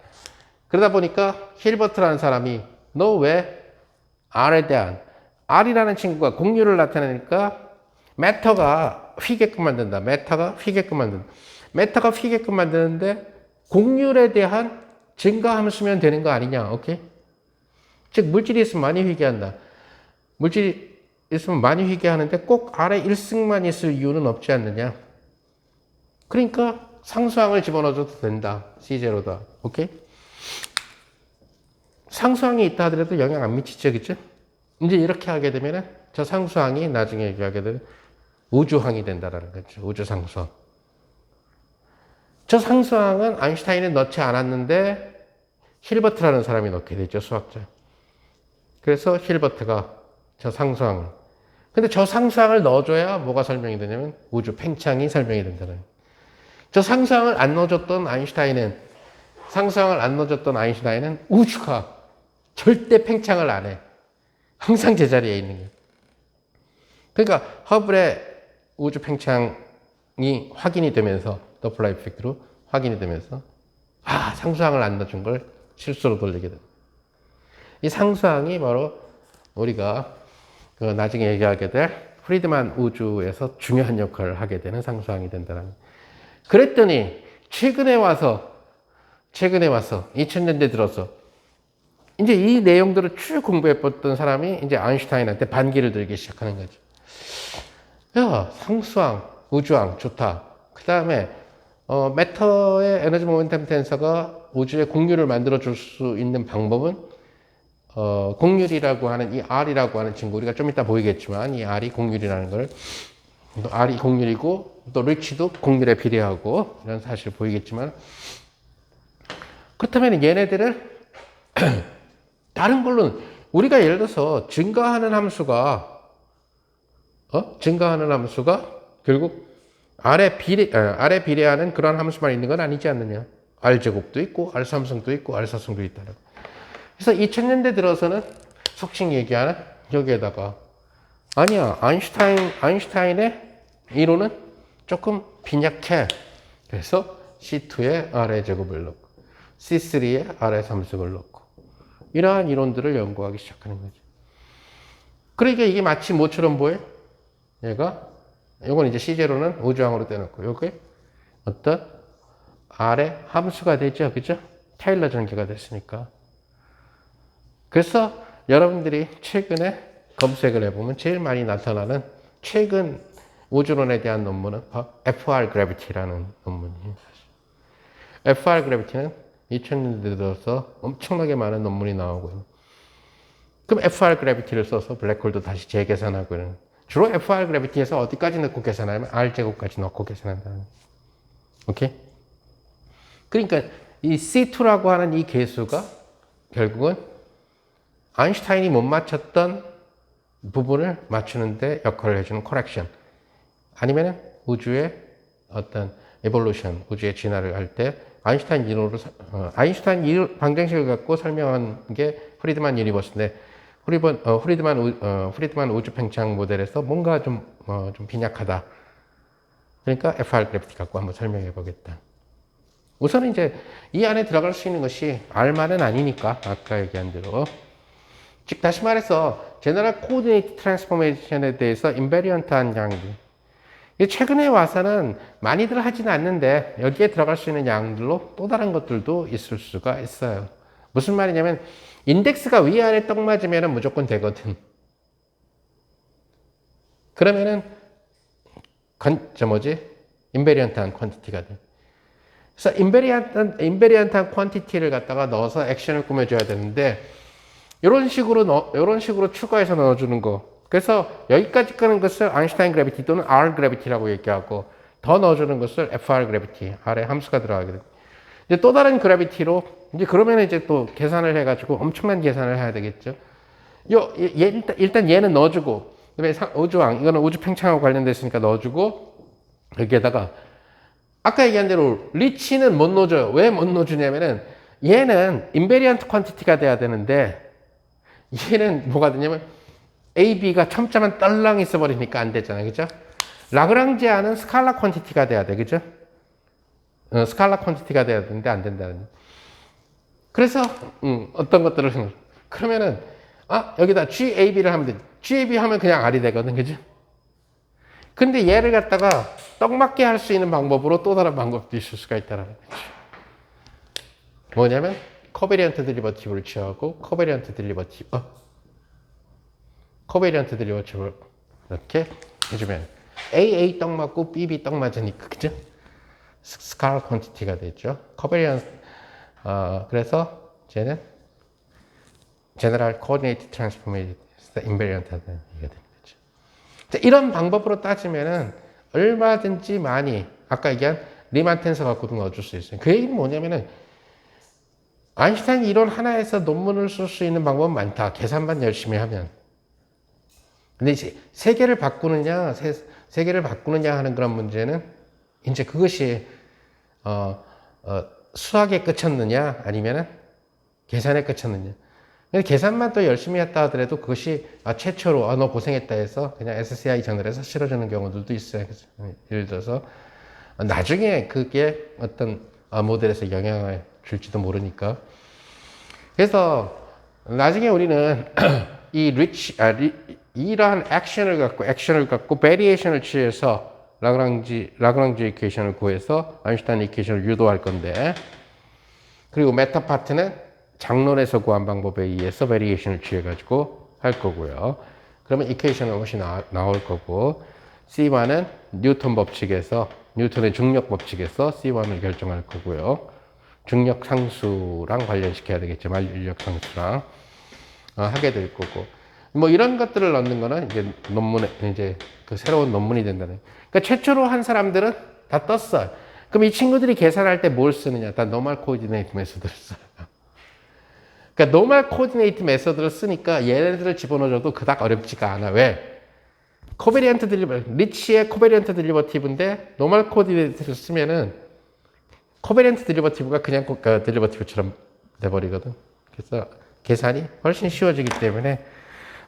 그러다 보니까 힐버트라는 사람이 너 왜 R에 대한 R이라는 친구가 공유를 나타내니까 매터가 휘게끔 만든다. 매터가 휘게끔 만드는데 공률에 대한 증가함수면 되는 거 아니냐. 오케이? 즉 물질이 있으면 많이 휘게 한다. 물질이 있으면 많이 휘게 하는데 꼭 R에 1승만 있을 이유는 없지 않느냐. 그러니까 상수항을 집어넣어줘도 된다. C0다. 오케이? 상수항이 있다 하더라도 영향 안 미치죠. 그죠? 이제 이렇게 하게 되면은 저 상수항이 나중에 얘기하게 되면 우주항이 된다라는 거죠. 우주상수항. 저 상수항은 아인슈타인은 넣지 않았는데 힐버트라는 사람이 넣게 되죠. 수학자. 그래서 힐버트가 저 상수항을. 근데 저 상수항을 넣어줘야 뭐가 설명이 되냐면 우주 팽창이 설명이 된다는. 저 상수항을 안 넣어줬던 아인슈타인은 우주가 절대 팽창을 안 해. 항상 제자리에 있는 거예요. 그러니까 허블의 우주 팽창이 확인이 되면서 더플라 이펙트로 확인이 되면서 상수항을 안 넣어준 걸 실수로 돌리게 됩니다. 이 상수항이 바로 우리가 나중에 얘기하게 될 프리드만 우주에서 중요한 역할을 하게 되는 상수항이 된다는 거예요. 그랬더니 최근에 와서 2000년대 들어서 이제 이 내용들을 쭉 공부해봤던 사람이 이제 아인슈타인한테 반기를 들기 시작하는 거죠. 야, 상수항, 우주항 좋다. 그 다음에 매터의 에너지 모멘텀 텐서가 우주의 공률을 만들어 줄 수 있는 방법은 공률이라고 하는 이 R이라고 하는 친구, 우리가 좀 이따 보이겠지만 이 R이 공률이라는 걸, 또 R이 공률이고 또 리치도 공률에 비례하고 이런 사실 보이겠지만, 그렇다면 얘네들을 다른 걸로 우리가 예를 들어서 증가하는 함수가 결국 R에 비례하는 그런 함수만 있는 건 아니지 않느냐. R제곱도 있고 R3승도 있고 R4승도 있다라고. 그래서 2000년대 들어서는 속칭 얘기하는 여기에다가 아니야, 아인슈타인의 이론은 조금 빈약해. 그래서 C2에 R의 제곱을 넣고 C3에 R의 3승을 넣고 이러한 이론들을 연구하기 시작하는 거죠. 그러니까 이게 마치 뭐처럼 보여? 이건 이제 C0는 우주항으로 떼놓고 요게 어떤 R의 함수가 되죠. 그죠? 테일러 전개가 됐으니까. 그래서 여러분들이 최근에 검색을 해보면 제일 많이 나타나는 최근 우주론에 대한 논문은 FR Gravity라는 논문이에요. FR Gravity는 2000년대 들어서 엄청나게 많은 논문이 나오고요. 그럼 FR Gravity를 써서 블랙홀도 다시 재계산하고 이런. 주로 FR Gravity에서 어디까지 넣고 계산하면 R제곱까지 넣고 계산한다는. 오케이? 그러니까 이 C2라고 하는 이 계수가 결국은 아인슈타인이 못 맞췄던 부분을 맞추는데 역할을 해주는 커렉션. 아니면은 우주의 어떤 에볼루션, 우주의 진화를 할 때 아인슈타인 이론, 방정식을 갖고 설명한 게 프리드만 유니버스인데, 프리드만 우주 팽창 모델에서 뭔가 좀 빈약하다. 그러니까 FR 그래피티 갖고 한번 설명해 보겠다. 우선 이제 이 안에 들어갈 수 있는 것이 R만은 아니니까, 아까 얘기한 대로. 즉, 다시 말해서, 제너럴 코디네이트 트랜스포메이션에 대해서 인베리언트한 양들. 최근에 와서는 많이들 하지는 않는데, 여기에 들어갈 수 있는 양들로 또 다른 것들도 있을 수가 있어요. 무슨 말이냐면, 인덱스가 위아래 딱 맞으면 무조건 되거든. 그러면은, 인베리언트한 퀀티티가 돼. 그래서 인베리언트한 퀀티티를 갖다가 넣어서 액션을 꾸며줘야 되는데, 이런 식으로 추가해서 넣어주는 거. 그래서 여기까지 끄는 것을 아인슈타인 그래비티 또는 R 그래비티라고 얘기하고, 더 넣어주는 것을 FR 그래비티, R의 함수가 들어가게 됩니다. 이제 또 다른 그래비티로, 이제 그러면 이제 또 계산을 해가지고 엄청난 계산을 해야 되겠죠. 일단 얘는 넣어주고, 그다음에 우주왕, 이거는 우주 팽창하고 관련됐으니까 넣어주고, 여기에다가, 아까 얘기한 대로 리치는 못 넣어줘요. 왜 못 넣어주냐면은, 얘는 인베리언트 퀀티티가 돼야 되는데, 얘는 뭐가 되냐면 A, B가 첨자만 떨렁 있어버리니까 안 되잖아요. 그죠? 라그랑지아는 스칼라 퀀티티가 돼야 돼. 그죠? 스칼라 퀀티티가 돼야 되는데 안 된다는. 그래서 어떤 것들을 그러면은 여기다 GAB를 하면 돼. GAB 하면 그냥 R이 되거든. 그죠? 근데 얘를 갖다가 떡 맞게 할 수 있는 방법으로 또 다른 방법도 있을 수가 있다는 거죠. 뭐냐면 코베리언트 데리버티브를 취하고 코베리언트 데리버티브를 이렇게 해주면 AA 떡 맞고 BB 떡 맞으니까, 그죠? 스칼 퀀티티가 되죠. 커베리언스, 그래서 쟤는 제너럴 코디네이트 트랜스포메이션 인베리언트하다는 얘기가 되는 거죠. 자, 이런 방법으로 따지면은 얼마든지 많이 아까 얘기한 리만 텐서 갖고도 넣어줄 수 있어요. 그 얘기는 뭐냐면은 아인슈타인 이론 하나에서 논문을 쓸 수 있는 방법은 많다. 계산만 열심히 하면. 근데 이제 세계를 바꾸느냐, 세계를 바꾸느냐 하는 그런 문제는 이제 그것이 수학에 그쳤느냐 아니면은 계산에 그쳤느냐. 계산만 또 열심히 했다 하더라도 그것이 최초로 너 고생했다 해서 그냥 SCI 저널에서 실어주는 경우들도 있어요. 예를 들어서 나중에 그게 어떤 모델에서 영향을 줄지도 모르니까. 그래서 나중에 우리는 이러한 액션을 갖고 베리에이션을 취해서 라그랑지 이퀘이션을 구해서 아인슈타인 이퀘이션을 유도할 건데, 그리고 메타 파트는 장론에서 구한 방법에 의해서 베리에이션을 취해가지고 할 거고요. 그러면 이퀘이션은 훨씬 나올 거고, C1은 뉴턴 법칙에서, 뉴턴의 중력 법칙에서 C1을 결정할 거고요. 중력 상수랑 관련시켜야 되겠죠. 만류력 상수랑 하게 될 거고. 뭐 이런 것들을 넣는 거는 이제 논문에, 이제 그 새로운 논문이 된다는. 그러니까 최초로 한 사람들은 다 떴어요. 그럼 이 친구들이 계산할 때 뭘 쓰느냐? 다 노멀 코디네이트 메소드를 써요. 그러니까 노멀 코디네이트 메소드를 쓰니까 얘네들을 집어넣어줘도 그닥 어렵지가 않아. 왜? 코베리언트 리치의 코베리언트 데리버티브인데 노멀 코디네이트를 쓰면은 코베리언트 데리버티브가 그냥 데리버티브처럼 돼버리거든. 그래서 계산이 훨씬 쉬워지기 때문에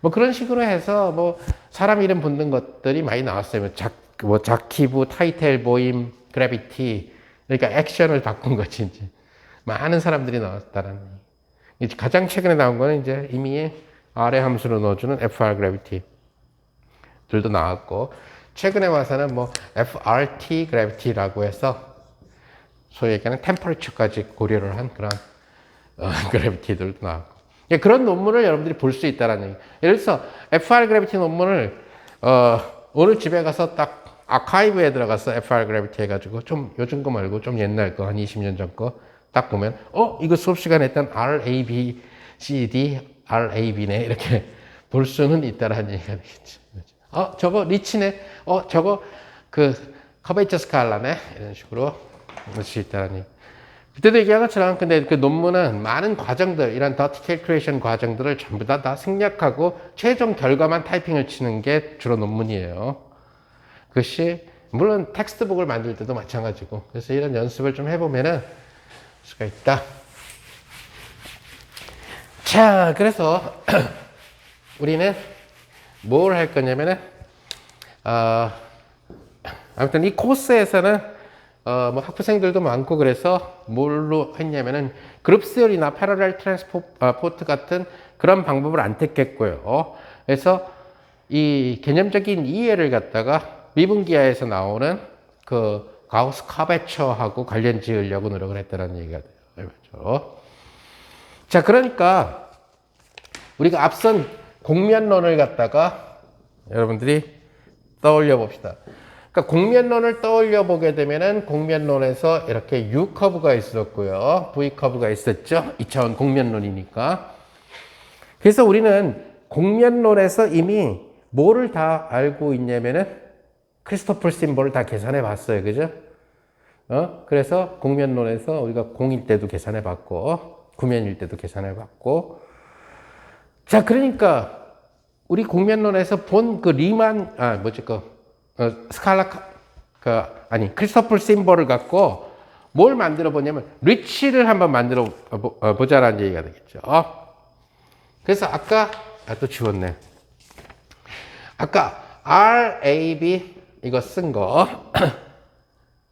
뭐 그런 식으로 해서 뭐 사람 이름 붙는 것들이 많이 나왔어요. 자키브, 타이텔, 모임, 그래비티. 그러니까 액션을 바꾼 거지 이제. 많은 사람들이 나왔다라는. 가장 최근에 나온 거는 이제 이미 아래 함수로 넣어주는 FR 그래비티 들도 나왔고, 최근에 와서는 뭐 FRT 그래비티라고 해서 소위 얘기하는 템퍼리처까지 고려를 한 그런 그래비티들도 나왔고, 그런 논문을 여러분들이 볼 수 있다라는 얘기. 예를 들어서 FR 그래비티 논문을 오늘 집에 가서 딱 아카이브에 들어가서 FR 그래비티 해가지고 좀 요즘 거 말고 좀 옛날 거 한 20년 전 거 딱 보면 이거 수업 시간에 했던 RAB, CD, RAB네 이렇게 볼 수는 있다라는 얘기가 되겠죠. 저거 리치네. 저거 그 커베이처 스칼라네. 이런 식으로 볼 수 있다라는 얘기. 그때도 얘기한 것처럼 근데 그 논문은 많은 과정들, 이런 더티 캘큘레이션 과정들을 전부 다 생략하고 최종 결과만 타이핑을 치는 게 주로 논문이에요. 그것이 물론 텍스트북을 만들 때도 마찬가지고. 그래서 이런 연습을 좀 해보면은 수가 있다. 자, 그래서 우리는 뭘 할 거냐면은 아무튼 이 코스에서는 뭐 학부생들도 많고 그래서 뭘로 했냐면은 그룹 시어리나 패러렐 트랜스포트 같은 그런 방법을 안 택했고요. 그래서 이 개념적인 이해를 갖다가 미분기하에서 나오는 그 가우스 카베처하고 관련 지으려고 노력을 했다는 얘기가 돼요. 그렇죠? 자, 그러니까 우리가 앞선 공면론을 갖다가 여러분들이 떠올려 봅시다. 그러니까 공면론을 떠올려 보게 되면은 공면론에서 이렇게 U 커브가 있었고요. V 커브가 있었죠. 2차원 공면론이니까. 그래서 우리는 공면론에서 이미 뭐를 다 알고 있냐면은 크리스토플 심볼을 다 계산해 봤어요. 그죠? 그래서 공면론에서 우리가 공일 때도 계산해 봤고, 구면일 때도 계산해 봤고. 자, 그러니까 우리 공면론에서 본 그 리만, 크리스토플 심볼을 갖고 뭘 만들어 보냐면, 리치를 한번 만들어 보자라는 얘기가 되겠죠. 그래서 아까, 또 지웠네. 아까 RAB 이거 쓴 거.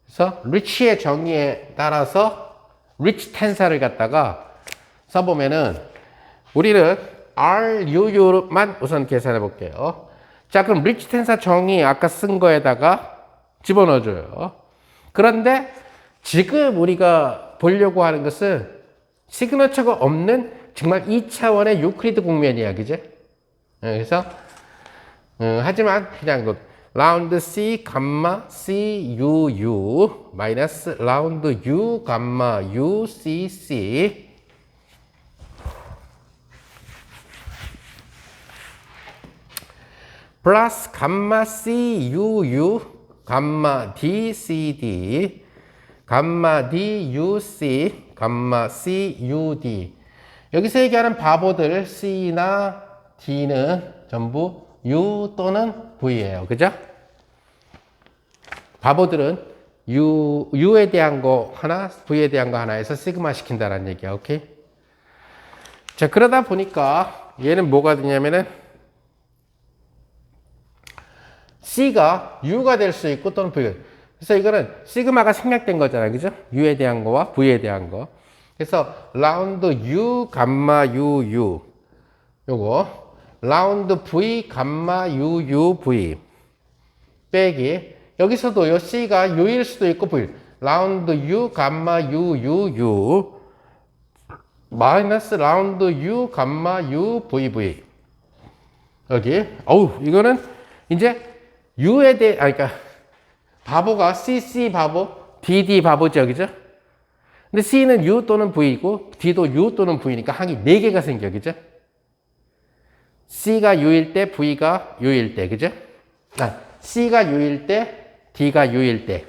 그래서 리치의 정의에 따라서 리치 텐사를 갖다가 써보면은 우리는 RUU만 우선 계산해 볼게요. 자, 그럼 리치 텐사 정의 아까 쓴 거에다가 집어넣어줘요. 그런데 지금 우리가 보려고 하는 것은 시그너처가 없는 정말 2차원의 유클리드 공면이야, 그제? 그래서 하지만 그냥 라운드 C 감마 C U U 마이너스 라운드 U 감마 U C C 플러스 감마 C U U 감마 D C D 감마 D U C 감마 C U D 여기서 얘기하는 바보들 C나 D는 전부 U 또는 V예요. 그죠? 바보들은 U에 대한 거 하나, V에 대한 거 하나에서 시그마 시킨다는 얘기야. 오케이? 자, 그러다 보니까 얘는 뭐가 되냐면은 C가 U가 될 수 있고 또는 V가. 그래서 이거는 시그마가 생략된 거잖아요. 그죠? U에 대한 거와 V에 대한 거. 그래서 라운드 U 감마 U U 요거 라운드 V 감마 U U V 빼기 여기서도 요 C가 U일 수도 있고 V 라운드 U 감마 U U U 마이너스 라운드 U 감마 U V V 여기 어우 이거는 이제 U에 대해 그러니까 바보가 CC 바보 DD 바보죠 그죠? 근데 C는 U 또는 V이고 D도 U 또는 V니까 항이 4개가 생겨 그죠? C가 U일 때 V가 U일 때 그죠? C가 U일 때 D가 U일 때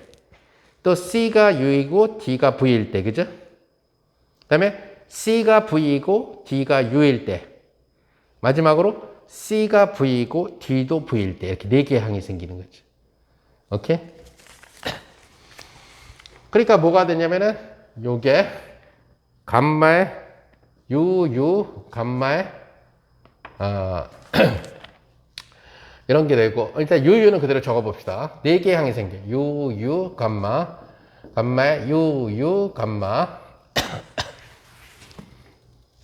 또 C가 U이고 D가 V일 때 그죠? 그 다음에 C가 V이고 D가 U일 때 마지막으로 C가 V이고 D도 V일 때 이렇게 4개의 항이 생기는 거죠. 오케이? 그러니까 뭐가 되냐면은 요게 감마의 UU 감마의 이런 게 되고 일단 UU는 그대로 적어봅시다. 4개의 항이 생겨. UU 감마 감마의 UU 감마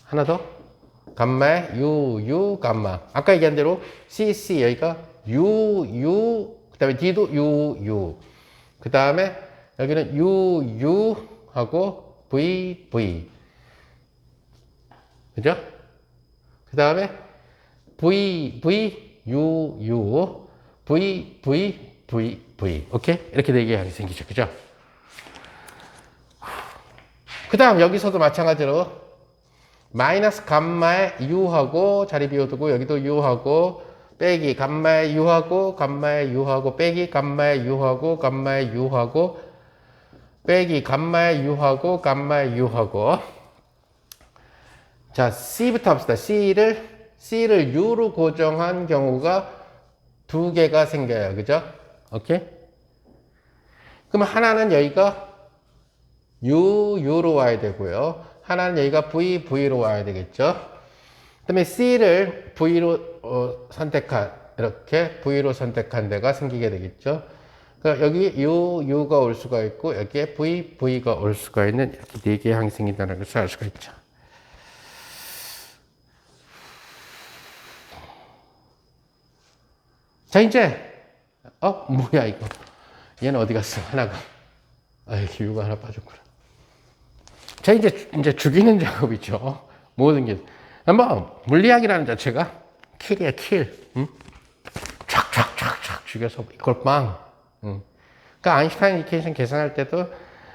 하나 더 감마의 UU 감마 아까 얘기한 대로 CC 여기가 UU 그 다음에 D도 UU 그 다음에 여기는 UU 하고 VV 그죠? 그 다음에 VV UU VV 오케이? 이렇게 4개의 항이 생기죠 그죠? 그 다음 여기서도 마찬가지로 마이너스 감마의 U하고 자리 비워두고 여기도 U하고 빼기 감마의 U하고 감마의 U하고 빼기 감마의 U하고 감마의 U하고 빼기 감마의 U하고 감마의 U하고 자 C부터 합시다. C를 U로 고정한 경우가 2개가 생겨요. 그죠? 오케이? 그럼 하나는 여기가 U로 와야 되고요. 하나는 여기가 V로 와야 되겠죠. 그 다음에 C를 V로 이렇게 V로 선택한 데가 생기게 되겠죠. 그러니까 여기 U가 올 수가 있고 여기에 V가 올 수가 있는 이렇게 4개의 항이 생긴다는 것을 알 수가 있죠. 자 이제 뭐야 이거 얘는 어디 갔어 하나가 U가 하나 빠졌구나. 자 이제 죽이는 작업이죠. 모든 게 물리학이라는 자체가 킬이야 킬. 응? 촥 죽여서 이걸 빵. 응. 그러니까 아인슈타인 이퀘이션 계산할 때도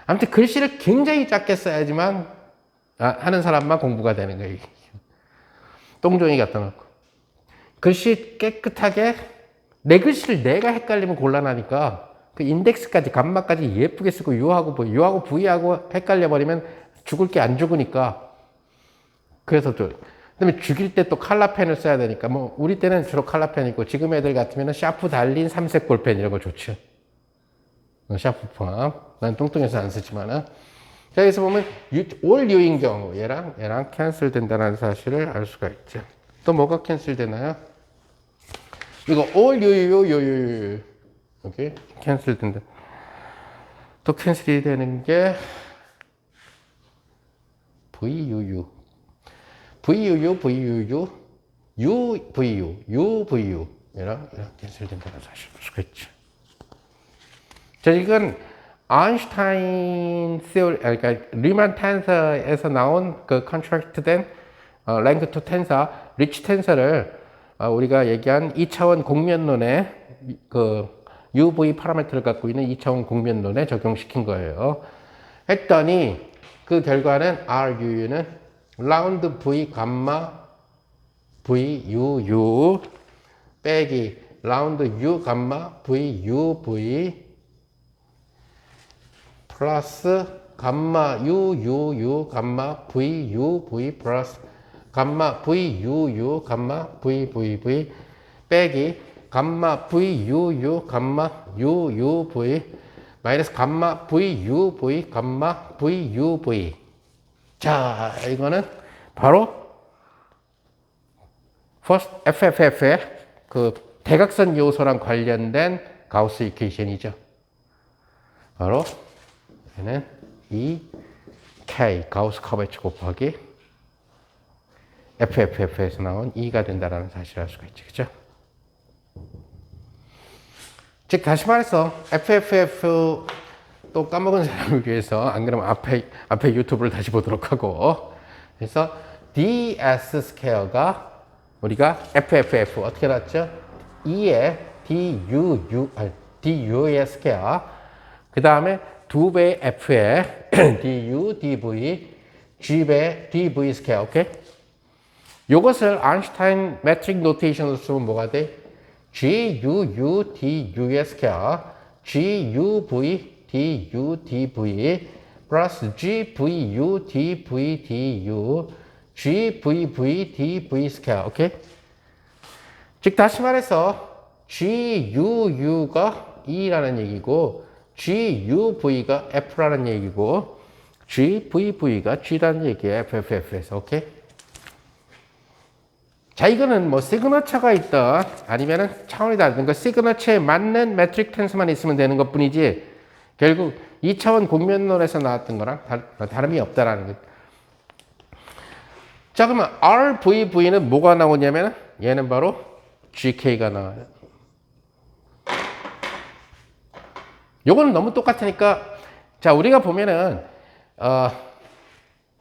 아무튼 글씨를 굉장히 작게 써야지만 하는 사람만 공부가 되는 거예요. 똥종이 갖다 놓고 글씨 깨끗하게 내 글씨를 내가 헷갈리면 곤란하니까 그 인덱스까지 감마까지 예쁘게 쓰고 U하고 V하고 헷갈려 버리면 죽을 게 안 죽으니까 그래서 그다음에 죽일 때 또 칼라펜을 써야 되니까 뭐 우리 때는 주로 칼라펜이고 지금 애들 같으면 샤프 달린 삼색 볼펜 이런 거 좋죠. 샤프 포함. 난 뚱뚱해서 안 쓰지만은. 자 여기서 보면 올 U인 경우 얘랑 캔슬 된다는 사실을 알 수가 있죠. 또 뭐가 캔슬 되나요? 이거 all U 오케이 캔슬 된다. 또 캔슬이 되는 게 VUU UVU 이랑 캔슬 된다는 사실을 알 수가 있죠. 자 이건 아인슈타인 세오리 그러니까 리만 텐서에서 나온 그 컨트랙트된 랭크 투 텐서 리치 텐서를 우리가 얘기한 2차원 공면론의 그 UV 파라미터를 갖고 있는 2차원 공면론에 적용시킨 거예요. 했더니 그 결과는 RUU는 라운드 V 감마 VUU 빼기 라운드 U 감마 VUV 플러스 감마 UUU 감마 VUV 플러스 감마 VUU 감마 VVV 빼기 감마 VUU 감마 UUV 마이너스 감마 VUV 감마 VUV. 자, 이거는 바로 first FFF의 그 대각선 요소랑 관련된 가우스 이퀘이션이죠. 바로 얘는 K 가우스 커베이처 곱하기 FFF에서 나온 E가 된다라는 사실을 알 수가 있죠. 그죠? 즉 다시 말해서 FFF 또 까먹은 사람을 위해서 안 그러면 앞에 유튜브를 다시 보도록 하고 그래서 DS 스퀘어가 우리가 FFF 어떻게 났죠? E의 DU의 스퀘어 그 다음에 2배의 F의 DU, DV, G배의 DV 스퀘어 오케이? 요것을 아인슈타인 매트릭 노테이션으로 쓰면 뭐가 돼? GUU, DU의 스퀘어 GUV, DU, DV 플러스 GVU, DV, DU GVV, DV 스퀘어 오케이? 즉 다시 말해서 GUU가 E라는 얘기고 GUV가 F라는 얘기고 GVV가 G라는 얘기예요. FFF에서 오케이? 자 이거는 뭐 시그너처가 있다 아니면은 차원이 다른 거 시그너처에 맞는 매트릭 텐스만 있으면 되는 것 뿐이지 결국 2차원 공면론에서 나왔던 거랑 다름이 없다라는 거예요. 자 그러면 RVV는 뭐가 나오냐면 얘는 바로 GK가 나와요. 요거는 너무 똑같으니까 자 우리가 보면은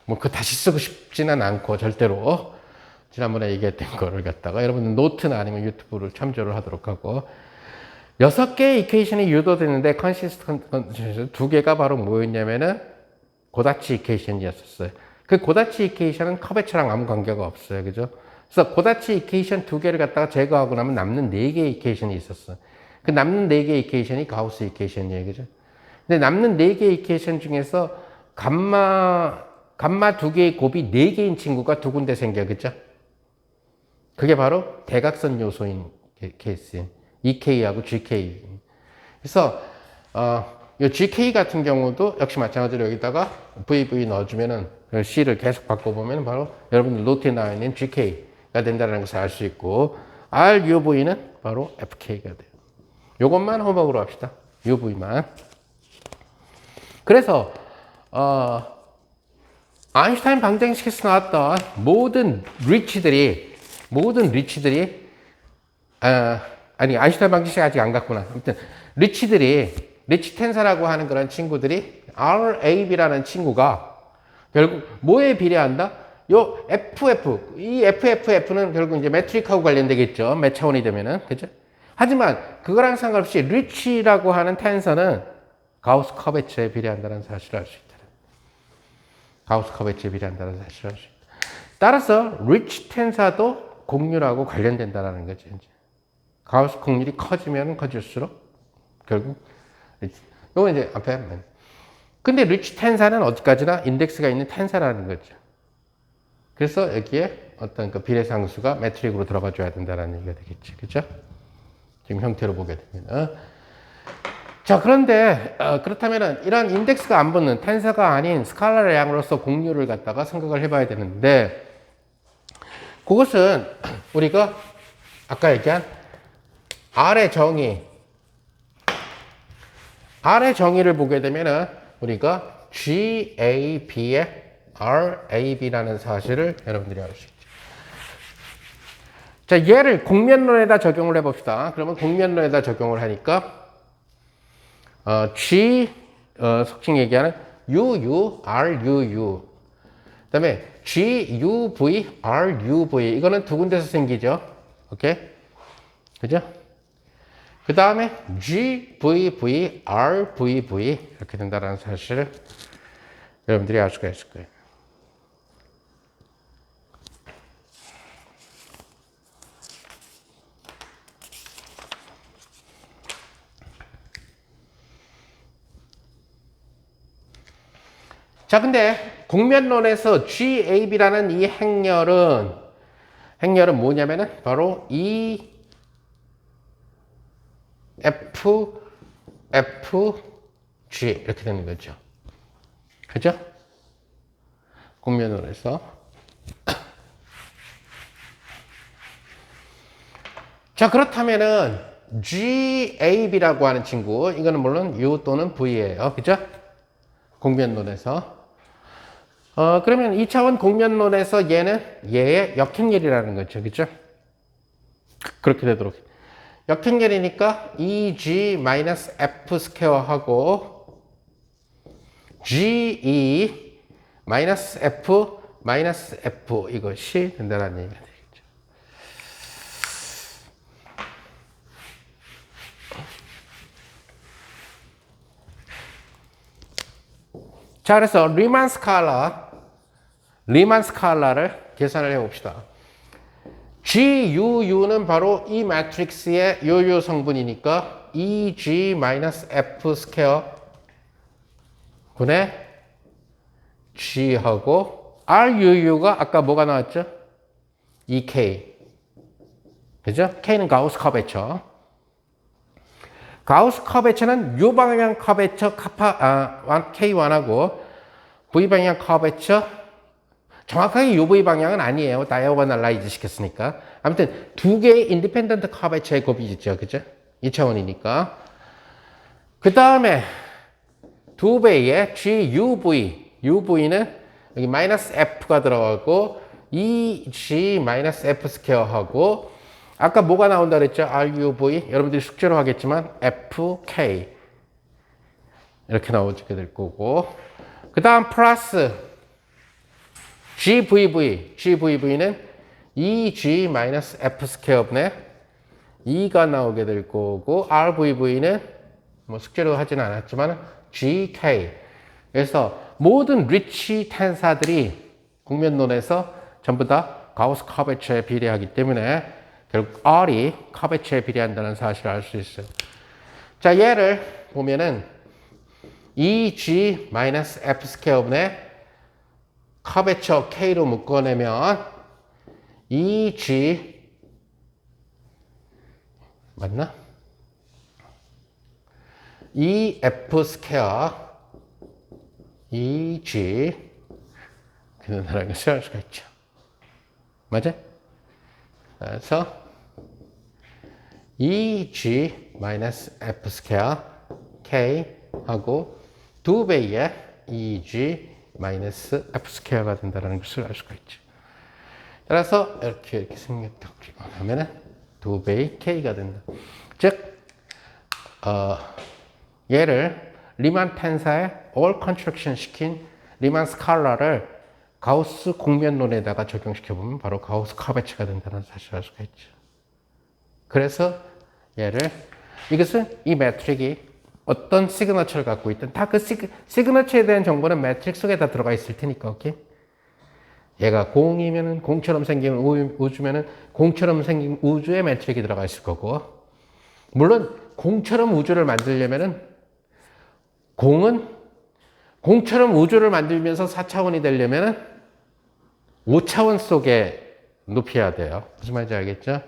뭐 그 다시 쓰고 싶지는 않고 절대로 지난번에 얘기했던 거를 갖다가 여러분들 노트나 아니면 유튜브를 참조를 하도록 하고 6개의 이퀘이션이 유도되는데 컨시스턴트 2개가 바로 뭐였냐면은 고다치 이퀘이션이었어요. 그 고다치 이퀘이션은 커베처랑 아무 관계가 없어요. 그죠? 그래서 고다치 이퀘이션 2개를 갖다가 제거하고 나면 남는 4개의 이퀘이션이 있었어요. 그 남는 4개의 이퀘이션이 가우스 이퀘이션이에요. 그죠? 근데 남는 4개의 이퀘이션 중에서 감마 2개의 곱이 4개인 친구가 2군데 생겨. 그죠? 그게 바로 대각선 요소인 케이스예요. EK하고 GK. 그래서 이 GK 같은 경우도 역시 마찬가지로 여기다가 VV 넣어주면은 C를 계속 바꿔보면 바로 여러분들 노트에 나와 있는 GK가 된다는 것을 알 수 있고 RUV는 바로 FK가 돼요. 요것만 호박으로 합시다. UV만. 그래서 아인슈타인 방정식에서 나왔던 모든 리치들이 아니 아인슈타인 방정식 아직 안 갔구나. 아무튼 리치 텐사라고 하는 그런 친구들이 RAB라는 친구가 결국 뭐에 비례한다? 요 FF, 이 FFF는 결국 이제 매트릭하고 관련되겠죠. 몇 차원이 되면은. 그죠? 하지만 그거랑 상관없이 리치라고 하는 텐서는 가우스 커베처에 비례한다는 사실을 알 수 있다. 가우스 커베처에 비례한다는 사실을 알 수 있다. 따라서 리치 텐사도 곡률하고 관련된다는 거죠. 이제. 가우스 곡률이 커지면 커질수록 결국 요거 이제 앞에 근데 리치 텐사는 어디까지나 인덱스가 있는 텐사라는 거죠. 그래서 여기에 어떤 그 비례상수가 매트릭으로 들어가 줘야 된다는 얘기가 되겠지. 그죠? 지금 형태로 보게 되면. 자, 그런데, 그렇다면은 이런 인덱스가 안 붙는 텐사가 아닌 스칼라의 양으로서 곡률을 갖다가 생각을 해봐야 되는데, 그것은 우리가 아까 얘기한 R의 정의를 보게 되면은 우리가 GAB의 RAB라는 사실을 여러분들이 알 수 있죠. 자, 얘를 공면론에다 적용을 해봅시다. 그러면 공면론에다 적용을 하니까 속칭 얘기하는 UU, RUU 그 다음에 GUV, RUV 이거는 두 군데서 생기죠. 오케이? 그죠? 그 다음에 G, V, V, R, V, V 이렇게 된다는 사실을 여러분들이 알 수가 있을 거예요. 자, 근데 공면론에서 GAB라는 이 행렬은 뭐냐면은 바로 이 FG 이렇게 되는 거죠. 그죠? 공면론에서. 자, 그렇다면은 GAB라고 하는 친구, 이거는 물론 U 또는 V예요. 그죠? 공면론에서. 그러면 2차원 공면론에서 얘의 역행렬이라는 거죠. 그죠? 그렇게 되도록. 역행렬이니까 EG-F 스퀘어하고 GE-F 이것이 된다는 얘기가 되겠죠. 자, 그래서 리만 스칼라를 계산을 해봅시다. GUU는 바로 이 매트릭스의 요요 성분이니까 EG-F 스퀘어 분의 G하고 RUU가 아까 뭐가 나왔죠? EK. 그죠? K는 가우스 커베처. 가우스 커베처는 U방향 커베처 K1하고 V방향 커베처 정확하게 UV 방향은 아니에요. 다이어고널라이즈 시켰으니까. 아무튼 두 개의 인디펜던트 커베처의 곱이죠. 그죠? 2차원이니까. 그 다음에 두 배의 UV는 여기 마이너스 F가 들어가고 EG-F 스퀘어하고 아까 뭐가 나온다 그랬죠? RUV. 여러분들이 숙제로 하겠지만 FK 이렇게 나오게 될 거고 그 다음 플러스 GVV는 EG-F 스퀘어분의 2가 나오게 될 거고 RVV는 뭐 숙제로 하진 않았지만 GK. 그래서 모든 리치 텐사들이 공면론에서 전부 다 가우스 커베처에 비례하기 때문에 결국 R이 커베처에 비례한다는 사실을 알 수 있어요. 자, 얘를 보면은 EG-F 스퀘어분의 커베처 K로 묶어내면 EG 맞나? EF 스퀘어 EG 그런다는 것을 알 수가 있죠. 맞아? 그래서 EG-F 스퀘어 K 하고 두 배의 EG-F 스퀘어가 된다는 것을 알 수가 있죠. 따라서 이렇게 생각하면 두 배의 K가 된다. 즉 얘를 리만 텐사에 all construction 시킨 리만 스칼라를 가우스 공면론에다가 적용시켜보면 바로 가우스 커베처가 된다는 사실을 알 수가 있죠. 그래서 이것은 이 매트릭이 어떤 시그너처를 갖고 있든 다 그 시그너처에 대한 정보는 매트릭 속에 다 들어가 있을 테니까, 오케이? 얘가 공이면은 공처럼 생긴 우주면은 공처럼 생긴 우주의 매트릭이 들어가 있을 거고, 물론 공처럼 우주를 만들려면은 공은 공처럼 우주를 만들면서 4차원이 되려면은 5차원 속에 눕혀야 돼요. 무슨 말인지 알겠죠?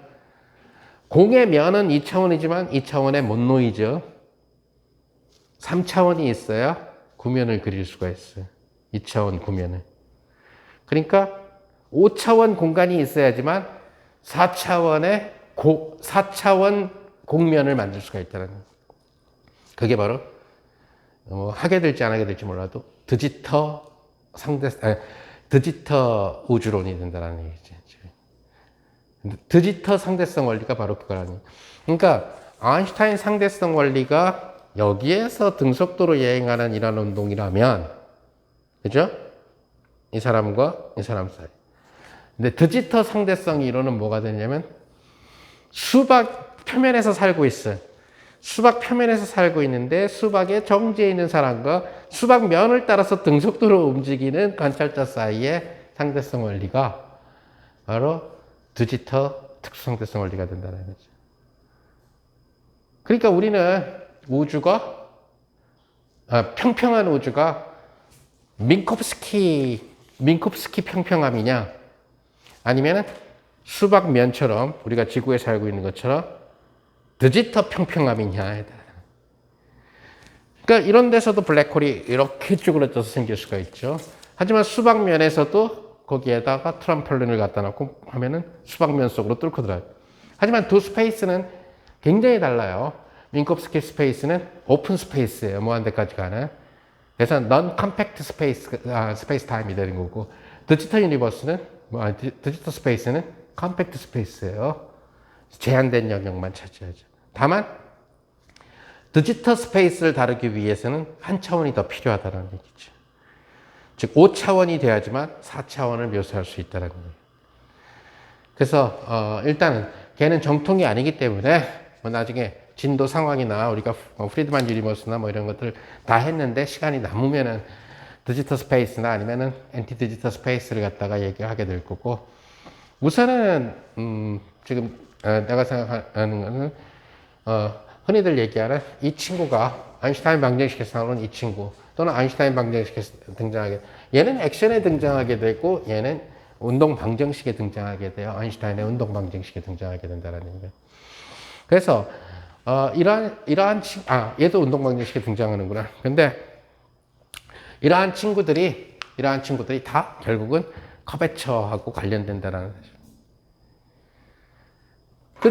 공의 면은 2차원이지만 2차원에 못 놓이죠. 3차원이 있어야 구면을 그릴 수가 있어요. 2차원 구면을. 그러니까 5차원 공간이 있어야지만 4차원 공면을 만들 수가 있다는 거예요. 그게 바로 하게 될지 안 하게 될지 몰라도 드지터 우주론이 된다는 얘기죠. 드지터 상대성 원리가 바로 그거라는. 그러니까 아인슈타인 상대성 원리가 여기에서 등속도로 여행하는 이런 운동이라면, 그죠? 이 사람과 이 사람 사이. 근데 드지터 상대성 이론은 뭐가 되냐면 수박 표면에서 살고 있어요. 수박 표면에서 살고 있는데 수박의 정지에 있는 사람과 수박 면을 따라서 등속도로 움직이는 관찰자 사이의 상대성 원리가 바로 디지터 특수상대성 원리가 된다는 거죠. 그러니까 우리는 우주가 평평한 우주가 민콥스키 평평함이냐 아니면 수박면처럼 우리가 지구에 살고 있는 것처럼 디지터 평평함이냐. 그러니까 이런 데서도 블랙홀이 이렇게 쭈그러져서 생길 수가 있죠. 하지만 수박면에서도 거기에다가 트램펄린을 갖다 놓고 하면은 수박면 속으로 뚫고 들어가요. 하지만 두 스페이스는 굉장히 달라요. 민콥스키 스페이스는 오픈 스페이스예요. 무한대까지 가는. 그래서 non compact 스페이스 타임이 되는 거고, 디지털 유니버스는 디지털 스페이스는 컴팩트 스페이스예요. 제한된 영역만 차지하죠. 다만 디지털 스페이스를 다루기 위해서는 한 차원이 더 필요하다는 얘기죠. 즉 5차원이 돼야지만 4차원을 묘사할 수 있다는 거예요. 그래서 일단은 걔는 정통이 아니기 때문에 나중에 진도 상황이나 우리가 프리드만 유니버스나 뭐 이런 것들 다 했는데 시간이 남으면은 디지털 스페이스나 아니면은 엔티 디지털 스페이스를 갖다가 얘기하게 될 거고, 우선은 지금 내가 생각하는 거는 흔히들 얘기하는 이 친구가 아인슈타인 방정식에서는 이 친구 또는 아인슈타인 방정식에서 등장하게, 얘는 액션에 등장하게 되고 얘는 운동 방정식에 등장하게 돼요. 아인슈타인의 운동 방정식에 등장하게 된다는 얘기예요. 그래서 얘도 운동 방정식에 등장하는구나. 근데 이러한 친구들이 다 결국은 커베처하고 관련된다라는 거죠.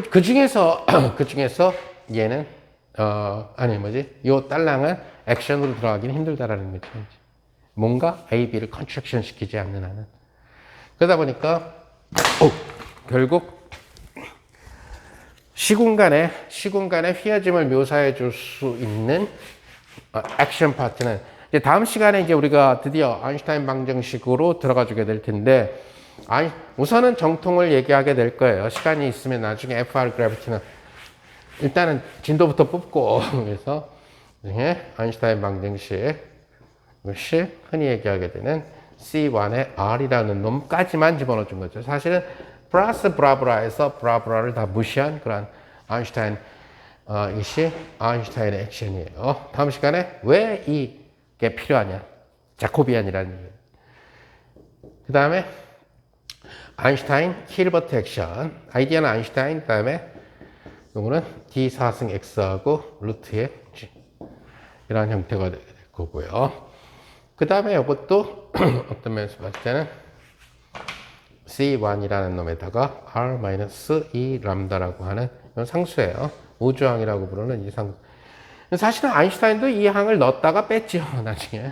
그 중에서 얘는 요 딸랑은 액션으로 들어가기는 힘들다라는 거죠. 뭔가 A, B를 컨트랙션 시키지 않는 한은. 그러다 보니까 결국 시공간의 휘어짐을 묘사해 줄 수 있는 액션 파트는 이제 다음 시간에 이제 우리가 드디어 아인슈타인 방정식으로 들어가 주게 될 텐데, 우선은 정통을 얘기하게 될 거예요. 시간이 있으면 나중에 FR 그래비티는 일단은 진도부터 뽑고, 그래서 아인슈타인 방정식, 이것이 흔히 얘기하게 되는 C1의 R이라는 놈까지만 집어넣어 준 거죠. 사실은 플러스 브라브라에서 브라브라를 다 무시한 그런 아인슈타인, 이것이 아인슈타인의 액션이에요. 다음 시간에 왜 이게 필요하냐? 자코비안이라는 얘기예요. 그 다음에 아인슈타인, 힐버트 액션. 아이디어는 아인슈타인, 그 다음에 요거는 D4승 X하고 루트의 G. 이런 형태가 될 거고요. 그 다음에 이것도 어떤 면에서 봤을 때는 C1이라는 놈에다가 R-E 람다라고 하는 이런 상수예요. 우주항이라고 부르는 이 상수. 사실은 아인슈타인도 이 항을 넣었다가 뺐죠, 나중에.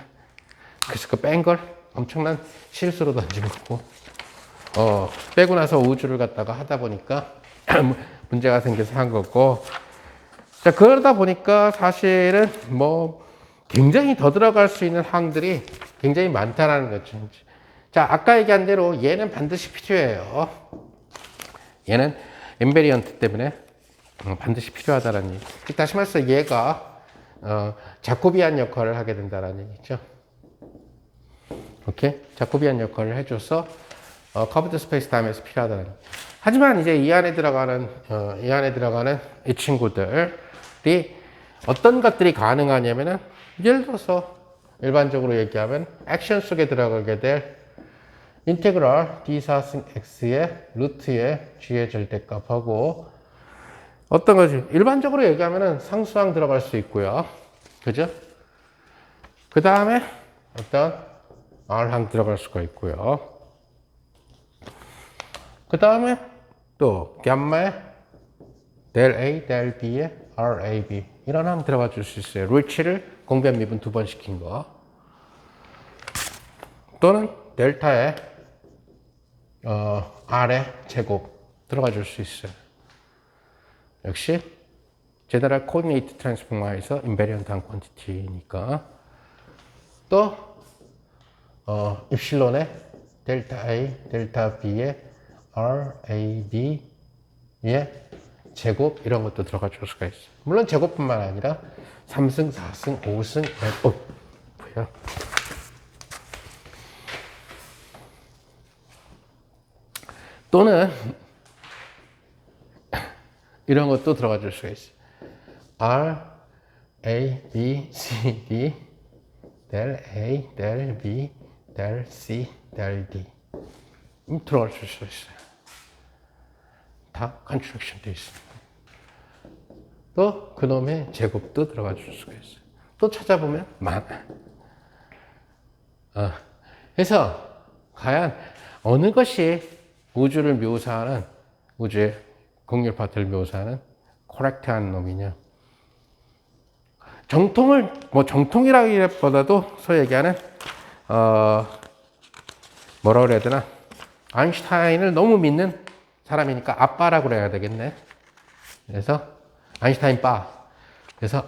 그래서 그 뺀 걸 엄청난 실수로 던지고, 빼고 나서 우주를 갖다가 하다 보니까 문제가 생겨서 한 거고. 자, 그러다 보니까 사실은 굉장히 더 들어갈 수 있는 항들이 굉장히 많다라는 거죠. 자, 아까 얘기한 대로 얘는 반드시 필요해요. 얘는 인베리언트 때문에 반드시 필요하다는 얘기. 다시 말해서 얘가 자코비안 역할을 하게 된다는 얘기죠. 오케이? 자코비안 역할을 해줘서 커브드 스페이스 타임에서 필요하다는 얘기. 하지만 이제 이 안에 들어가는 이 친구들이 어떤 것들이 가능하냐면은, 예를 들어서 일반적으로 얘기하면 액션 속에 들어가게 될 인테그랄 D4승 X의 루트의 G의 절대값하고, 어떤 거지? 일반적으로 얘기하면은 상수항 들어갈 수 있고요. 그죠? 그 다음에 어떤 R항 들어갈 수가 있고요. 그 다음에 또 gamma의 del A, del B의 RAB 이런 항 들어가 줄 수 있어요. 리치를 공변 미분 2번 시킨 거. 또는 델타의 R의 제곱 들어가 줄 수 있어요. 역시 제너럴 코디네이트 트랜스포머에서 인베리언트 한 퀀티티니까. 또 입실론의 델타 A, 델타 B의 RAB의 제곱 이런 것도 들어가 줄 수가 있어요. 물론 제곱뿐만 아니라 3승, 4승, 5승, 뭐야? 또는 이런 것도 들어가 줄 수가 있어요. R, A, B, C, D, del A, del B, del C, del D. 들어갈 수 있어요. 다 컨스트럭션 되어 있습니다. 또 그놈의 제곱도 들어가 줄 수가 있어요. 또 찾아보면 많아. 그래서 과연 어느 것이 우주를 묘사하는, 우주의 곡률 파트를 묘사하는 코렉트한 놈이냐. 정통이라기보다도 소위 얘기하는 뭐라 그래야 되나, 아인슈타인을 너무 믿는 사람이니까 아빠라고 그래야 되겠네. 그래서 아인슈타인 빠. 그래서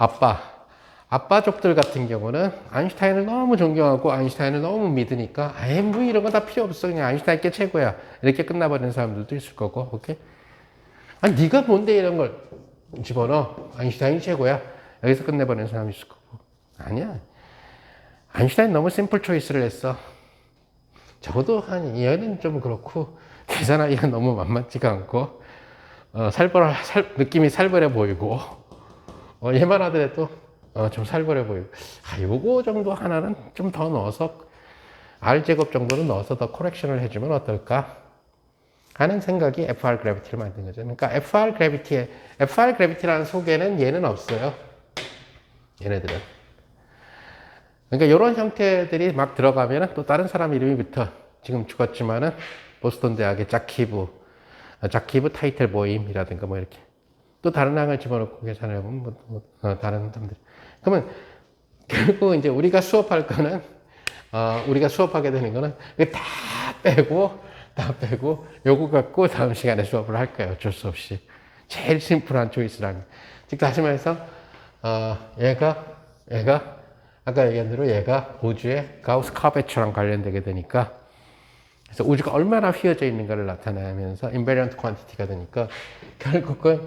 아빠족들 같은 경우는 아인슈타인을 너무 존경하고 아인슈타인을 너무 믿으니까 아예 뭐 이런 거 다 필요 없어, 그냥 아인슈타인 게 최고야, 이렇게 끝나버리는 사람들도 있을 거고. 오케이? 아니 네가 뭔데 이런 걸 집어넣어, 아인슈타인이 최고야, 여기서 끝내버리는 사람이 있을 거고. 아니야, 아인슈타인 너무 심플 초이스를 했어. 적어도 한 얘는 좀 그렇고 계산하기가 너무 만만치가 않고 느낌이 살벌해 보이고 얘만 하더라도 좀 살벌해 보이고, 요거 정도 하나는 좀 더 넣어서 R제곱 정도는 넣어서 더 코렉션을 해주면 어떨까 하는 생각이 FR 그래비티를 만든 거죠. 그러니까 FR 그래비티라는 소개는 얘는 없어요. 얘네들은. 그러니까 이런 형태들이 막 들어가면 또 다른 사람 이름이 붙어. 지금 죽었지만은 보스턴 대학의 자키브 타이틀 모임이라든가 뭐 이렇게 또 다른 항을 집어넣고 계산해 보면 다른 사람들. 그러면 결국 이제 우리가 수업할 거는 우리가 수업하게 되는 거는 다 빼고 요거 갖고 다음 시간에 수업을 할 거예요. 어쩔 수 없이. 제일 심플한 초이스라는. 즉 다시 말해서 얘가 아까 얘기한 대로 얘가 우주의 가우스 커베처랑 관련되게 되니까, 그래서 우주가 얼마나 휘어져 있는가를 나타내면서 인베리언트 퀀티티가 되니까 결국은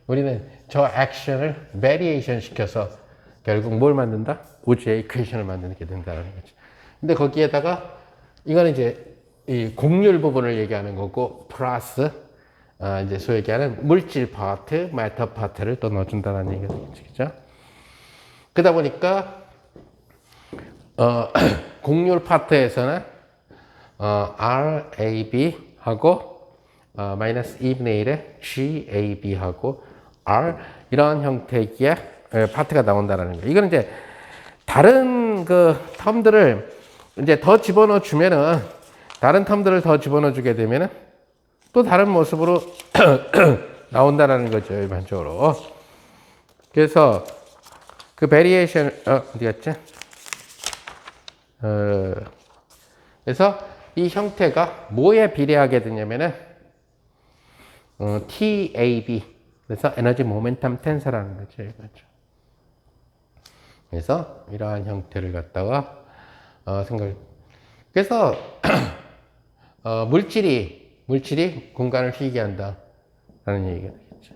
우리는 저 액션을 베리에이션 시켜서 결국 뭘 만든다? 우주의 이퀘이션을 만들게 된다는 거죠. 근데 거기에다가 이거는 이제 이 곡률 부분을 얘기하는 거고, 플러스 이제 소위 얘기하는 물질 파트, 매터 파트를 또 넣어준다는 얘기가 되겠죠. 그죠? 그러다 보니까 곡률 파트에서는 RAB 하고 마이너스 2분의 1에 GAB 하고 R 이런 형태의 파트가 나온다는 거예요. 이거는 이제 다른 그 텀들을 이제 더 집어넣어 주면은, 다른 텀들을 더 집어넣어 주게 되면은 또 다른 모습으로 나온다는 거죠, 일반적으로. 그래서 그 베리에이션 어디 갔지? 그래서 이 형태가 뭐에 비례하게 되냐면은 TAB, 그래서 에너지 모멘텀 텐서라는 거죠, 이거죠. 그래서 이러한 형태를 갖다가 그래서 물질이 공간을 휘게 한다 라는 얘기가 되겠죠.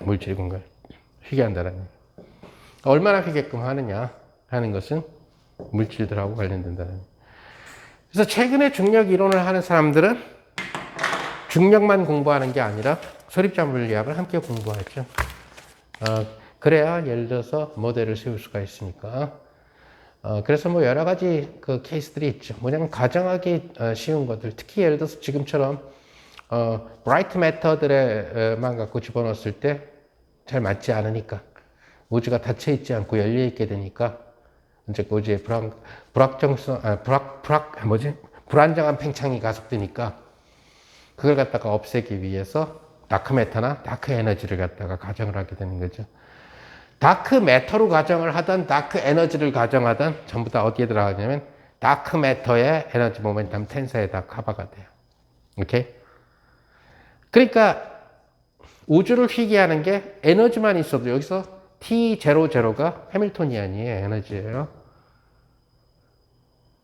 물질이 공간을 휘게 한다라는 얘기. 얼마나 휘게끔 하느냐 하는 것은 물질들하고 관련된다는 얘기. 그래서 최근에 중력 이론을 하는 사람들은 중력만 공부하는 게 아니라 소립자 물리학을 함께 공부하죠. 그래야 예를 들어서 모델을 세울 수가 있으니까. 그래서 뭐 여러 가지 그 케이스들이 있죠. 뭐냐면 가정하기 쉬운 것들, 특히 예를 들어서 지금처럼 브라이트 매터들에만 갖고 집어넣었을 때 잘 맞지 않으니까, 우주가 닫혀 있지 않고 열려 있게 되니까 이제 우주의 불안정한 팽창이 가속되니까 그걸 갖다가 없애기 위해서 다크 매터나 다크 에너지를 갖다가 가정을 하게 되는 거죠. 다크 매터로 가정을 하든 다크 에너지를 가정하든 전부 다 어디에 들어가냐면 다크 매터의 에너지 모멘텀 텐서에 다 커버가 돼요. 오케이? 그러니까 우주를 휘게 하는 게 에너지만 있어도, 여기서 T00가 해밀토니안이에요. 에너지예요.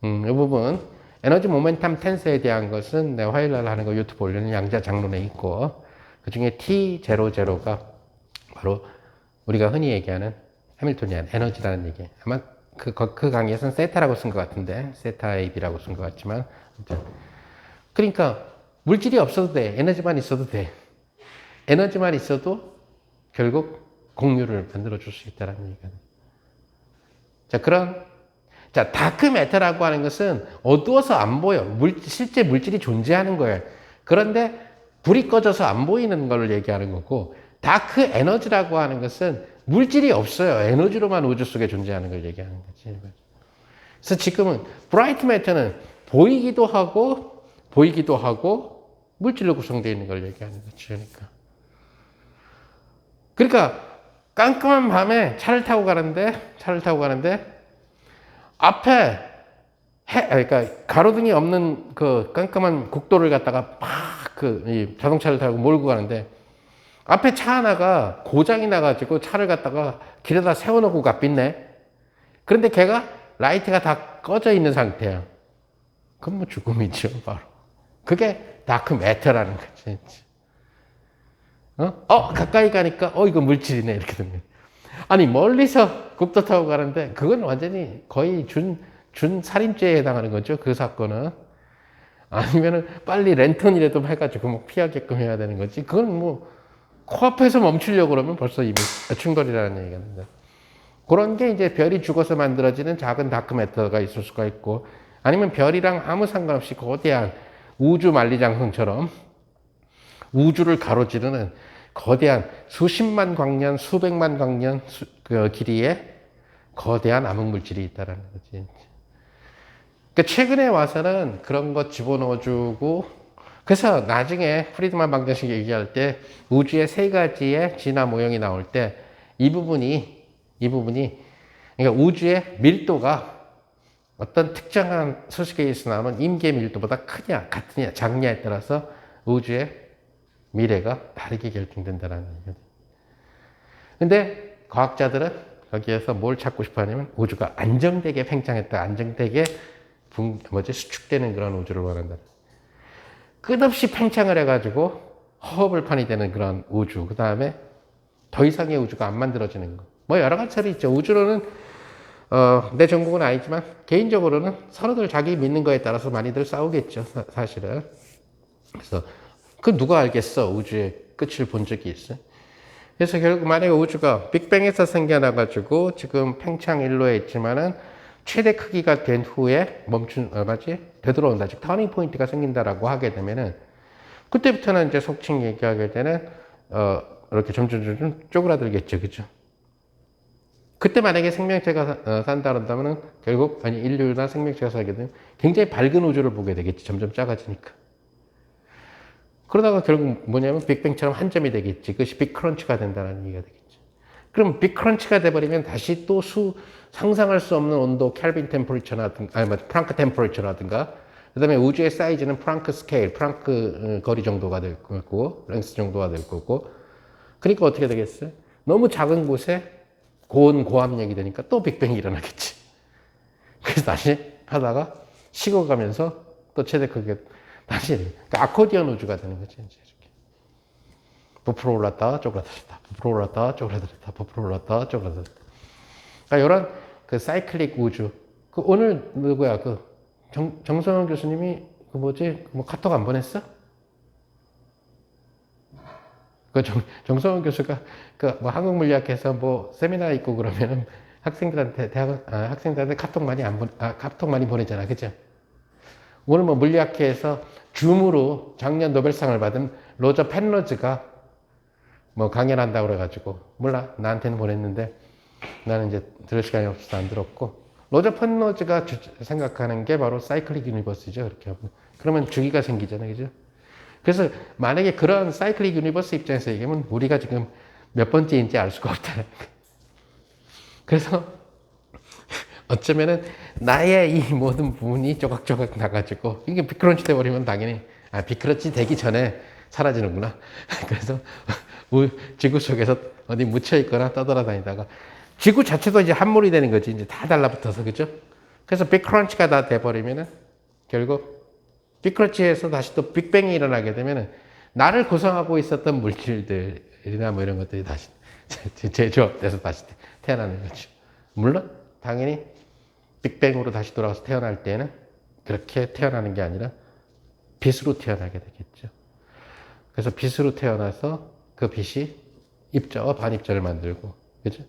이 부분 에너지 모멘텀 텐서에 대한 것은 내가 화요일날 하는 거 유튜브 올리는 양자 장론에 있고, 그 중에 T00가 바로 우리가 흔히 얘기하는 해밀토니안 에너지라는 얘기. 아마 그 강의에서는 세타라고 쓴 것 같은데, 세타 AB라고 쓴 것 같지만. 그러니까 물질이 없어도 돼. 에너지만 있어도 돼. 에너지만 있어도 결국 공유를 만들어줄 수 있다는 얘기가. 자, 다크 매터라고 하는 것은 어두워서 안 보여. 실제 물질이 존재하는 거예요. 그런데 불이 꺼져서 안 보이는 걸 얘기하는 거고, 다크 에너지라고 하는 것은 물질이 없어요. 에너지로만 우주 속에 존재하는 걸 얘기하는 거지. 그래서 지금은 브라이트 매터는 보이기도 하고 물질로 구성되어 있는 걸 얘기하는 거지. 그러니까 깜깜한 밤에 차를 타고 가는데 앞에 그러니까 가로등이 없는 그 깜깜한 국도를 갖다가 이 자동차를 타고 몰고 가는데 앞에 차 하나가 고장이 나가지고 차를 갖다가 길에다 세워놓고 갓빛네. 그런데 걔가 라이트가 다 꺼져 있는 상태야. 그건 뭐 죽음이죠, 바로. 그게 다크 매터라는 거지. 가까이 가니까 이거 물질이네 이렇게 됩니다. 아니 멀리서 국도 타고 가는데 그건 완전히 거의 준 살인죄에 해당하는 거죠. 그 사건은. 아니면은 빨리 랜턴이라도 해가지고 뭐 피하게끔 해야 되는 거지. 그건 뭐 코앞에서 멈추려고 그러면 벌써 이미 충돌이라는 얘기가 됩니다. 그런 게 이제 별이 죽어서 만들어지는 작은 다크 매터가 있을 수가 있고, 아니면 별이랑 아무 상관없이 거대한 우주 만리장성처럼 우주를 가로지르는 거대한 수십만 광년, 수백만 광년 그 길이의 거대한 암흑물질이 있다는 거지. 그러니까 최근에 와서는 그런 거 집어넣어주고, 그래서 나중에 프리드만 방정식 얘기할 때 우주의 세 가지의 진화 모형이 나올 때 이 부분이 그러니까 우주의 밀도가 어떤 특정한 소식에서 나오는 임계 밀도보다 크냐, 같으냐, 작냐에 따라서 우주의 미래가 다르게 결정된다는 얘기죠. 근데 과학자들은 거기에서 뭘 찾고 싶어 하냐면 우주가 안정되게 팽창했다, 안정되게 수축되는 그런 우주를 원한다. 끝없이 팽창을 해가지고 허허벌판이 되는 그런 우주, 그 다음에 더 이상의 우주가 안 만들어지는 거. 뭐 여러 가지 설이 있죠. 우주로는 내 전공은 아니지만 개인적으로는 서로들 자기 믿는 거에 따라서 많이들 싸우겠죠, 사실은. 그래서 그 누가 알겠어, 우주의 끝을 본 적이 있어. 그래서 결국 만약에 우주가 빅뱅에서 생겨나가지고 지금 팽창 일로에 있지만은 최대 크기가 된 후에 되돌아온다. 즉 터닝 포인트가 생긴다라고 하게 되면은 그때부터는 이제 속칭 얘기하게 되는 이렇게 점점 쪼그라들겠죠, 그죠? 그때 만약에 생명체가 산다 그런다면은 결국 인류나 생명체가 살게 되면 굉장히 밝은 우주를 보게 되겠지, 점점 작아지니까. 그러다가 결국 뭐냐면 빅뱅처럼 한 점이 되겠지. 그것이 빅크런치가 된다는 얘기가 되겠지. 그럼 빅크런치가 돼버리면 다시 또 상상할 수 없는 온도, 켈빈 템퍼리처라든가, 프랑크 템퍼리처라든가, 그 다음에 우주의 사이즈는 프랑크 스케일, 프랑크 거리 정도가 될 거고, 랭스 정도가 될 거고. 그러니까 어떻게 되겠어요? 너무 작은 곳에 고압력이 되니까 또 빅뱅이 일어나겠지. 그래서 다시 하다가 식어가면서 또 최대 크기가 다시, 그러니까 아코디언 우주가 되는 거지, 이제 이렇게. 부풀어 올랐다가 쪼그라들었다, 부풀어 올랐다가 쪼그라들었다, 부풀어 올랐다가 쪼그라들었다. 그러니까 이런 그 사이클릭 우주. 오늘 누구야, 정성현 교수님이 카톡 안 보냈어? 정성현 교수가 한국물리학에서 세미나 있고 그러면은 학생들한테 카톡 많이 보내잖아, 그죠? 오늘 물리학회에서 줌으로 작년 노벨상을 받은 로저 펜로즈가 강연한다고 그래가지고, 몰라, 나한테는 보냈는데 나는 이제 들을 시간이 없어서 안 들었고, 로저 펜로즈가 생각하는 게 바로 사이클릭 유니버스죠. 그렇게 하면. 그러면 주기가 생기잖아요, 그죠? 그래서 만약에 그런 사이클릭 유니버스 입장에서 얘기하면 우리가 지금 몇 번째인지 알 수가 없다는 거예요. 그래서 어쩌면은 나의 이 모든 부분이 조각조각 나가지고 이게 빅크런치 돼버리면 당연히 빅크런치 되기 전에 사라지는구나. 그래서 지구 속에서 어디 묻혀있거나 떠돌아다니다가 지구 자체도 이제 함몰이 되는 거지. 이제 다 달라붙어서, 그죠? 그래서 빅크런치가 다 돼버리면은 결국 빅크런치에서 다시 또 빅뱅이 일어나게 되면은 나를 구성하고 있었던 물질들이나 뭐 이런 것들이 다시 재조합돼서 다시 태어나는 거죠. 물론 당연히 빅뱅으로 다시 돌아와서 태어날 때는 그렇게 태어나는 게 아니라 빛으로 태어나게 되겠죠. 그래서 빛으로 태어나서 그 빛이 입자와 반입자를 만들고, 그죠?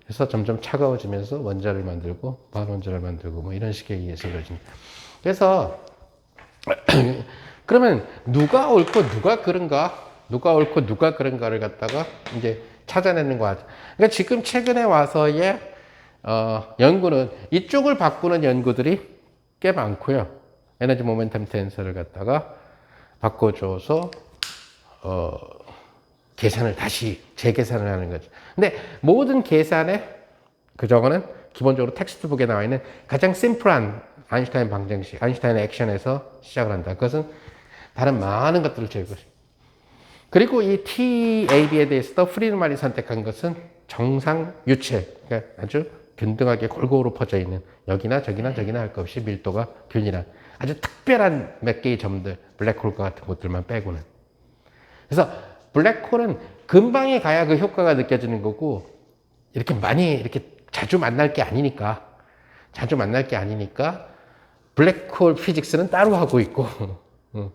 그래서 점점 차가워지면서 원자를 만들고 반원자를 만들고 뭐 이런 식의 의해서 이루어집니다. 그래서 그러면 누가 옳고 누가 그른가를 갖다가 이제 찾아내는 거 하죠. 그러니까 지금 최근에 와서의 연구는 이쪽을 바꾸는 연구들이 꽤 많고요. 에너지 모멘텀 텐서를 갖다가 바꿔줘서 계산을 다시 재계산을 하는 거죠. 근데 모든 계산에 저거는 기본적으로 텍스트북에 나와 있는 가장 심플한 아인슈타인 방정식, 아인슈타인의 액션에서 시작을 한다. 그것은 다른 많은 것들을 제거해요. 그리고 이 TAB에 대해서도 프리드만이 선택한 것은 정상 유체, 그러니까 아주 균등하게 골고루 퍼져 있는 여기나 저기나 할 것 없이 밀도가 균일한 아주 특별한 몇 개의 점들, 블랙홀과 같은 것들만 빼고는. 그래서 블랙홀은 금방에 가야 그 효과가 느껴지는 거고, 이렇게 많이 이렇게 자주 만날 게 아니니까 블랙홀 피직스는 따로 하고 있고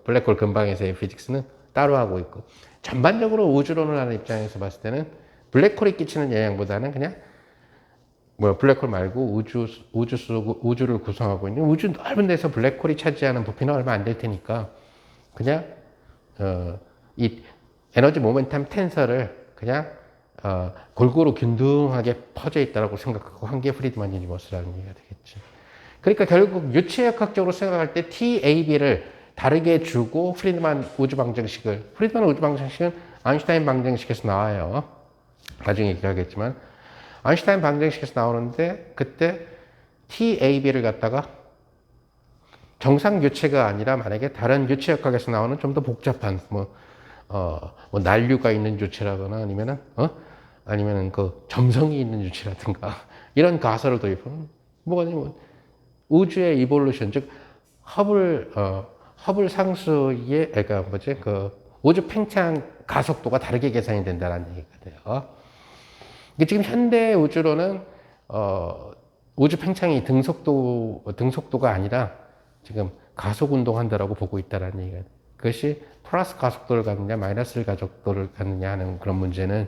블랙홀 근방에서의 피직스는 따로 하고 있고, 전반적으로 우주론을 하는 입장에서 봤을 때는 블랙홀이 끼치는 영향보다는 그냥 블랙홀 말고 우주를 구성하고 있는 우주 넓은 데서 블랙홀이 차지하는 부피는 얼마 안 될 테니까 그냥 이 에너지 모멘텀 텐서를 그냥 골고루 균등하게 퍼져 있다고 생각하고 한 게 프리드만 유니버스라는 얘기가 되겠죠. 그러니까 결국 유체역학적으로 생각할 때 TAB를 다르게 주고 프리드만 우주방정식은 아인슈타인 방정식에서 나와요. 나중에 얘기하겠지만 아인슈타인 방정식에서 나오는데 그때 TAB를 갖다가 정상 유체가 아니라 만약에 다른 유체역학에서 나오는 좀 더 복잡한 난류가 있는 유체라거나 아니면은 그 점성이 있는 유체라든가 이런 가설을 도입하면 우주의 이볼루션, 즉 허블 상수의 우주 팽창 가속도가 다르게 계산이 된다는 얘기가 돼요. 이게 지금 현대 우주로는 우주 팽창이 등속도가 아니라 지금 가속 운동한다라고 보고 있다는 얘기가 돼요. 그것이 플러스 가속도를 갖느냐 마이너스 가속도를 갖느냐 하는 그런 문제는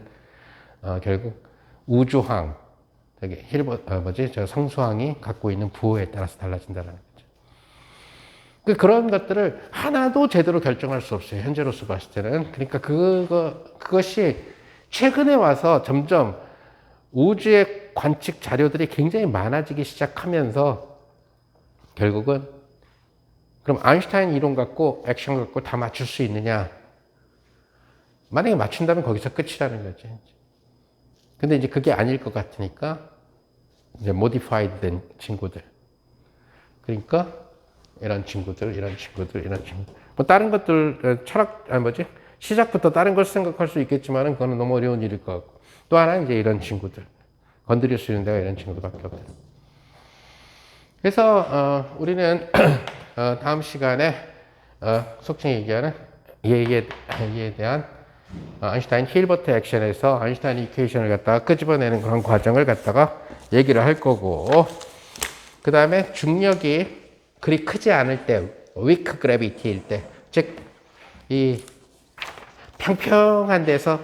결국 우주항 성수항이 갖고 있는 부호에 따라서 달라진다는 거죠. 그런 것들을 하나도 제대로 결정할 수 없어요. 현재로서 봤을 때는. 그러니까 그것이 최근에 와서 점점 우주의 관측 자료들이 굉장히 많아지기 시작하면서 결국은 그럼 아인슈타인 이론 갖고 액션 갖고 다 맞출 수 있느냐? 만약에 맞춘다면 거기서 끝이라는 거지. 근데 이제 그게 아닐 것 같으니까 이제 모디파이드 된 친구들. 그러니까 이런 친구들. 뭐 다른 것들 시작부터 다른 걸 생각할 수 있겠지만은 그거는 너무 어려운 일일 것 같고. 또 하나 이제 이런 친구들. 건드릴 수 있는 데가 이런 친구들밖에 없어요. 그래서 우리는 다음 시간에 속칭 얘기하는 얘에 대한 아인슈타인 힐버트 액션에서 아인슈타인 이퀘이션을 갖다가 끄집어내는 그런 과정을 갖다가 얘기를 할 거고, 그 다음에 중력이 그리 크지 않을 때, weak gravity일 때, 즉 이 평평한 데서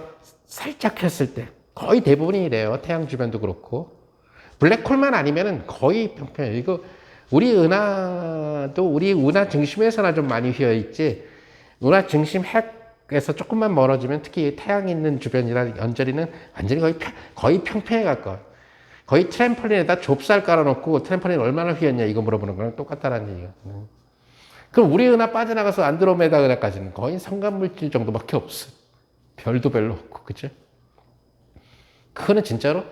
살짝 폈을 때, 거의 대부분이 이래요. 태양 주변도 그렇고 블랙홀만 아니면은 거의 평평해요. 이거 우리 은하 중심에서나 좀 많이 휘어 있지, 은하 중심 핵에서 조금만 멀어지면 특히 태양 있는 주변이나 연저리는 완전히 거의 평평에 가까워. 거의 트램펄린에다 좁쌀 깔아놓고 트램펄린 얼마나 휘었냐 이거 물어보는 거랑 똑같다라는 얘기야. 그럼 우리 은하 빠져나가서 안드로메다 은하까지는 거의 성간물질 정도밖에 없어. 별도 별로 없고, 그죠? 그거는 진짜로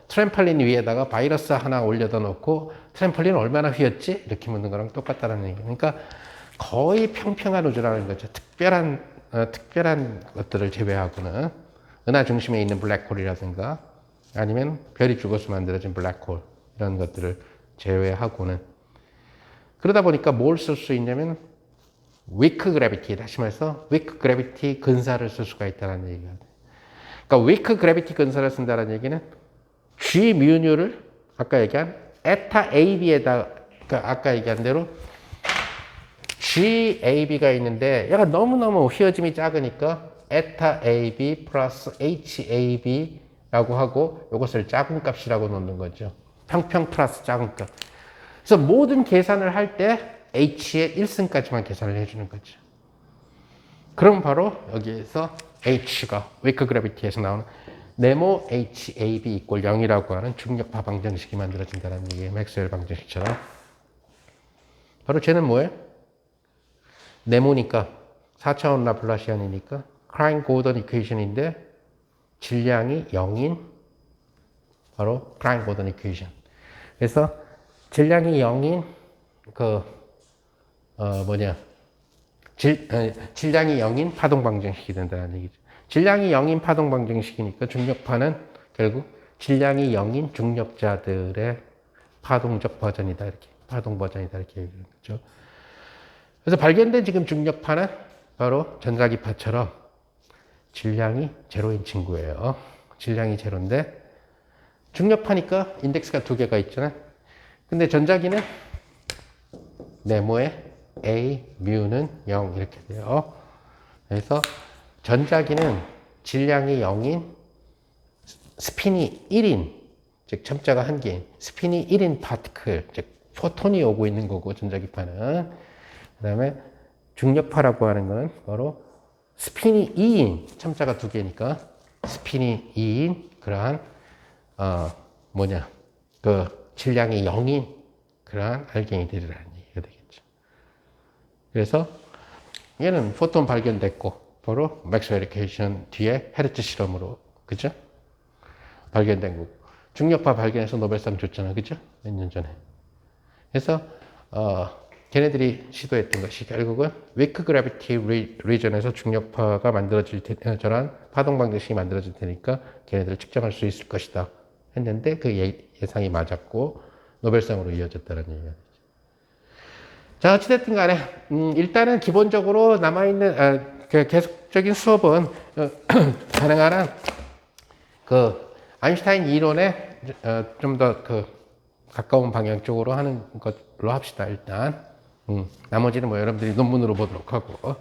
트램펄린 위에다가 바이러스 하나 올려다 놓고 트램펄린 얼마나 휘었지? 이렇게 묻는 거랑 똑같다는 얘기. 그러니까 거의 평평한 우주라는 거죠. 특별한 것들을 제외하고는 은하 중심에 있는 블랙홀이라든가 아니면 별이 죽어서 만들어진 블랙홀 이런 것들을 제외하고는. 그러다 보니까 뭘 쓸 수 있냐면 weak gravity, 다시 말해서 weak gravity 근사를 쓸 수가 있다는 얘기가. 그러니까 weak gravity 근사를 쓴다는 얘기는 G 무를 아까 얘기한 에타 AB에다, 그러니까 아까 얘기한 대로 GAB가 있는데 얘가 너무너무 휘어짐이 작으니까 에타 AB 플러스 HAB라고 하고 이것을 작은 값이라고 놓는 거죠. 평평 플러스 작은 값. 그래서 모든 계산을 할 때 H의 1승까지만 계산을 해주는 거죠. 그럼 바로 여기에서 H가 weak gravity에서 나오는 네모 HAB 이꼴 0이라고 하는 중력파 방정식이 만들어진다는 얘기예요. 맥스웰 방정식처럼. 바로 쟤는 뭐예요? 네모니까 4차원 라플라시안이니까 크라인 고던 이퀘이션인데 질량이 0인 바로 크라인 고던 이퀘이션. 그래서 질량이 0인 질량이 0인 파동 방정식이 된다는 얘기죠. 질량이 0인 파동 방정식이니까 중력파는 결국 질량이 0인 중력자들의 파동적 버전이다, 이렇게. 파동 버전이다, 이렇게 얘기하는 거죠. 그래서 발견된 지금 중력파는 바로 전자기파처럼 질량이 제로인 친구예요. 질량이 제로인데 중력파니까 인덱스가 두 개가 있잖아. 근데 전자기는 네모에 A, 뮤는 0 이렇게 돼요. 그래서 전자기는 질량이 0인 스핀이 1인, 즉 첨자가 한 개인 스핀이 1인 파티클, 즉 포톤이 오고 있는 거고, 전자기파는. 그 다음에 중력파라고 하는 건 바로 스핀이 2인, 첨자가 두 개니까 스핀이 2인 그러한 질량이 0인 그러한 알갱이들이라는 얘기가 되겠죠. 그래서 얘는 포톤 발견됐고 바로 맥스웰 이퀘이션 뒤에 헤르츠 실험으로, 그죠? 발견된 거고. 중력파 발견해서 노벨상 줬잖아, 그죠? 몇 년 전에. 그래서 걔네들이 시도했던 것이 결국은 weak gravity region에서 중력파가 만들어질 테, 저런 파동 방정식이 만들어질 테니까 걔네들을 측정할 수 있을 것이다 했는데 그 예상이 맞았고 노벨상으로 이어졌다는 얘기가 되죠. 자, 어찌됐든 간에 일단은 기본적으로 남아있는 계속적인 수업은 가능한 한 아인슈타인 이론에 좀 더 가까운 방향 쪽으로 하는 것로 합시다, 일단. 나머지는 뭐 여러분들이 논문으로 보도록 하고.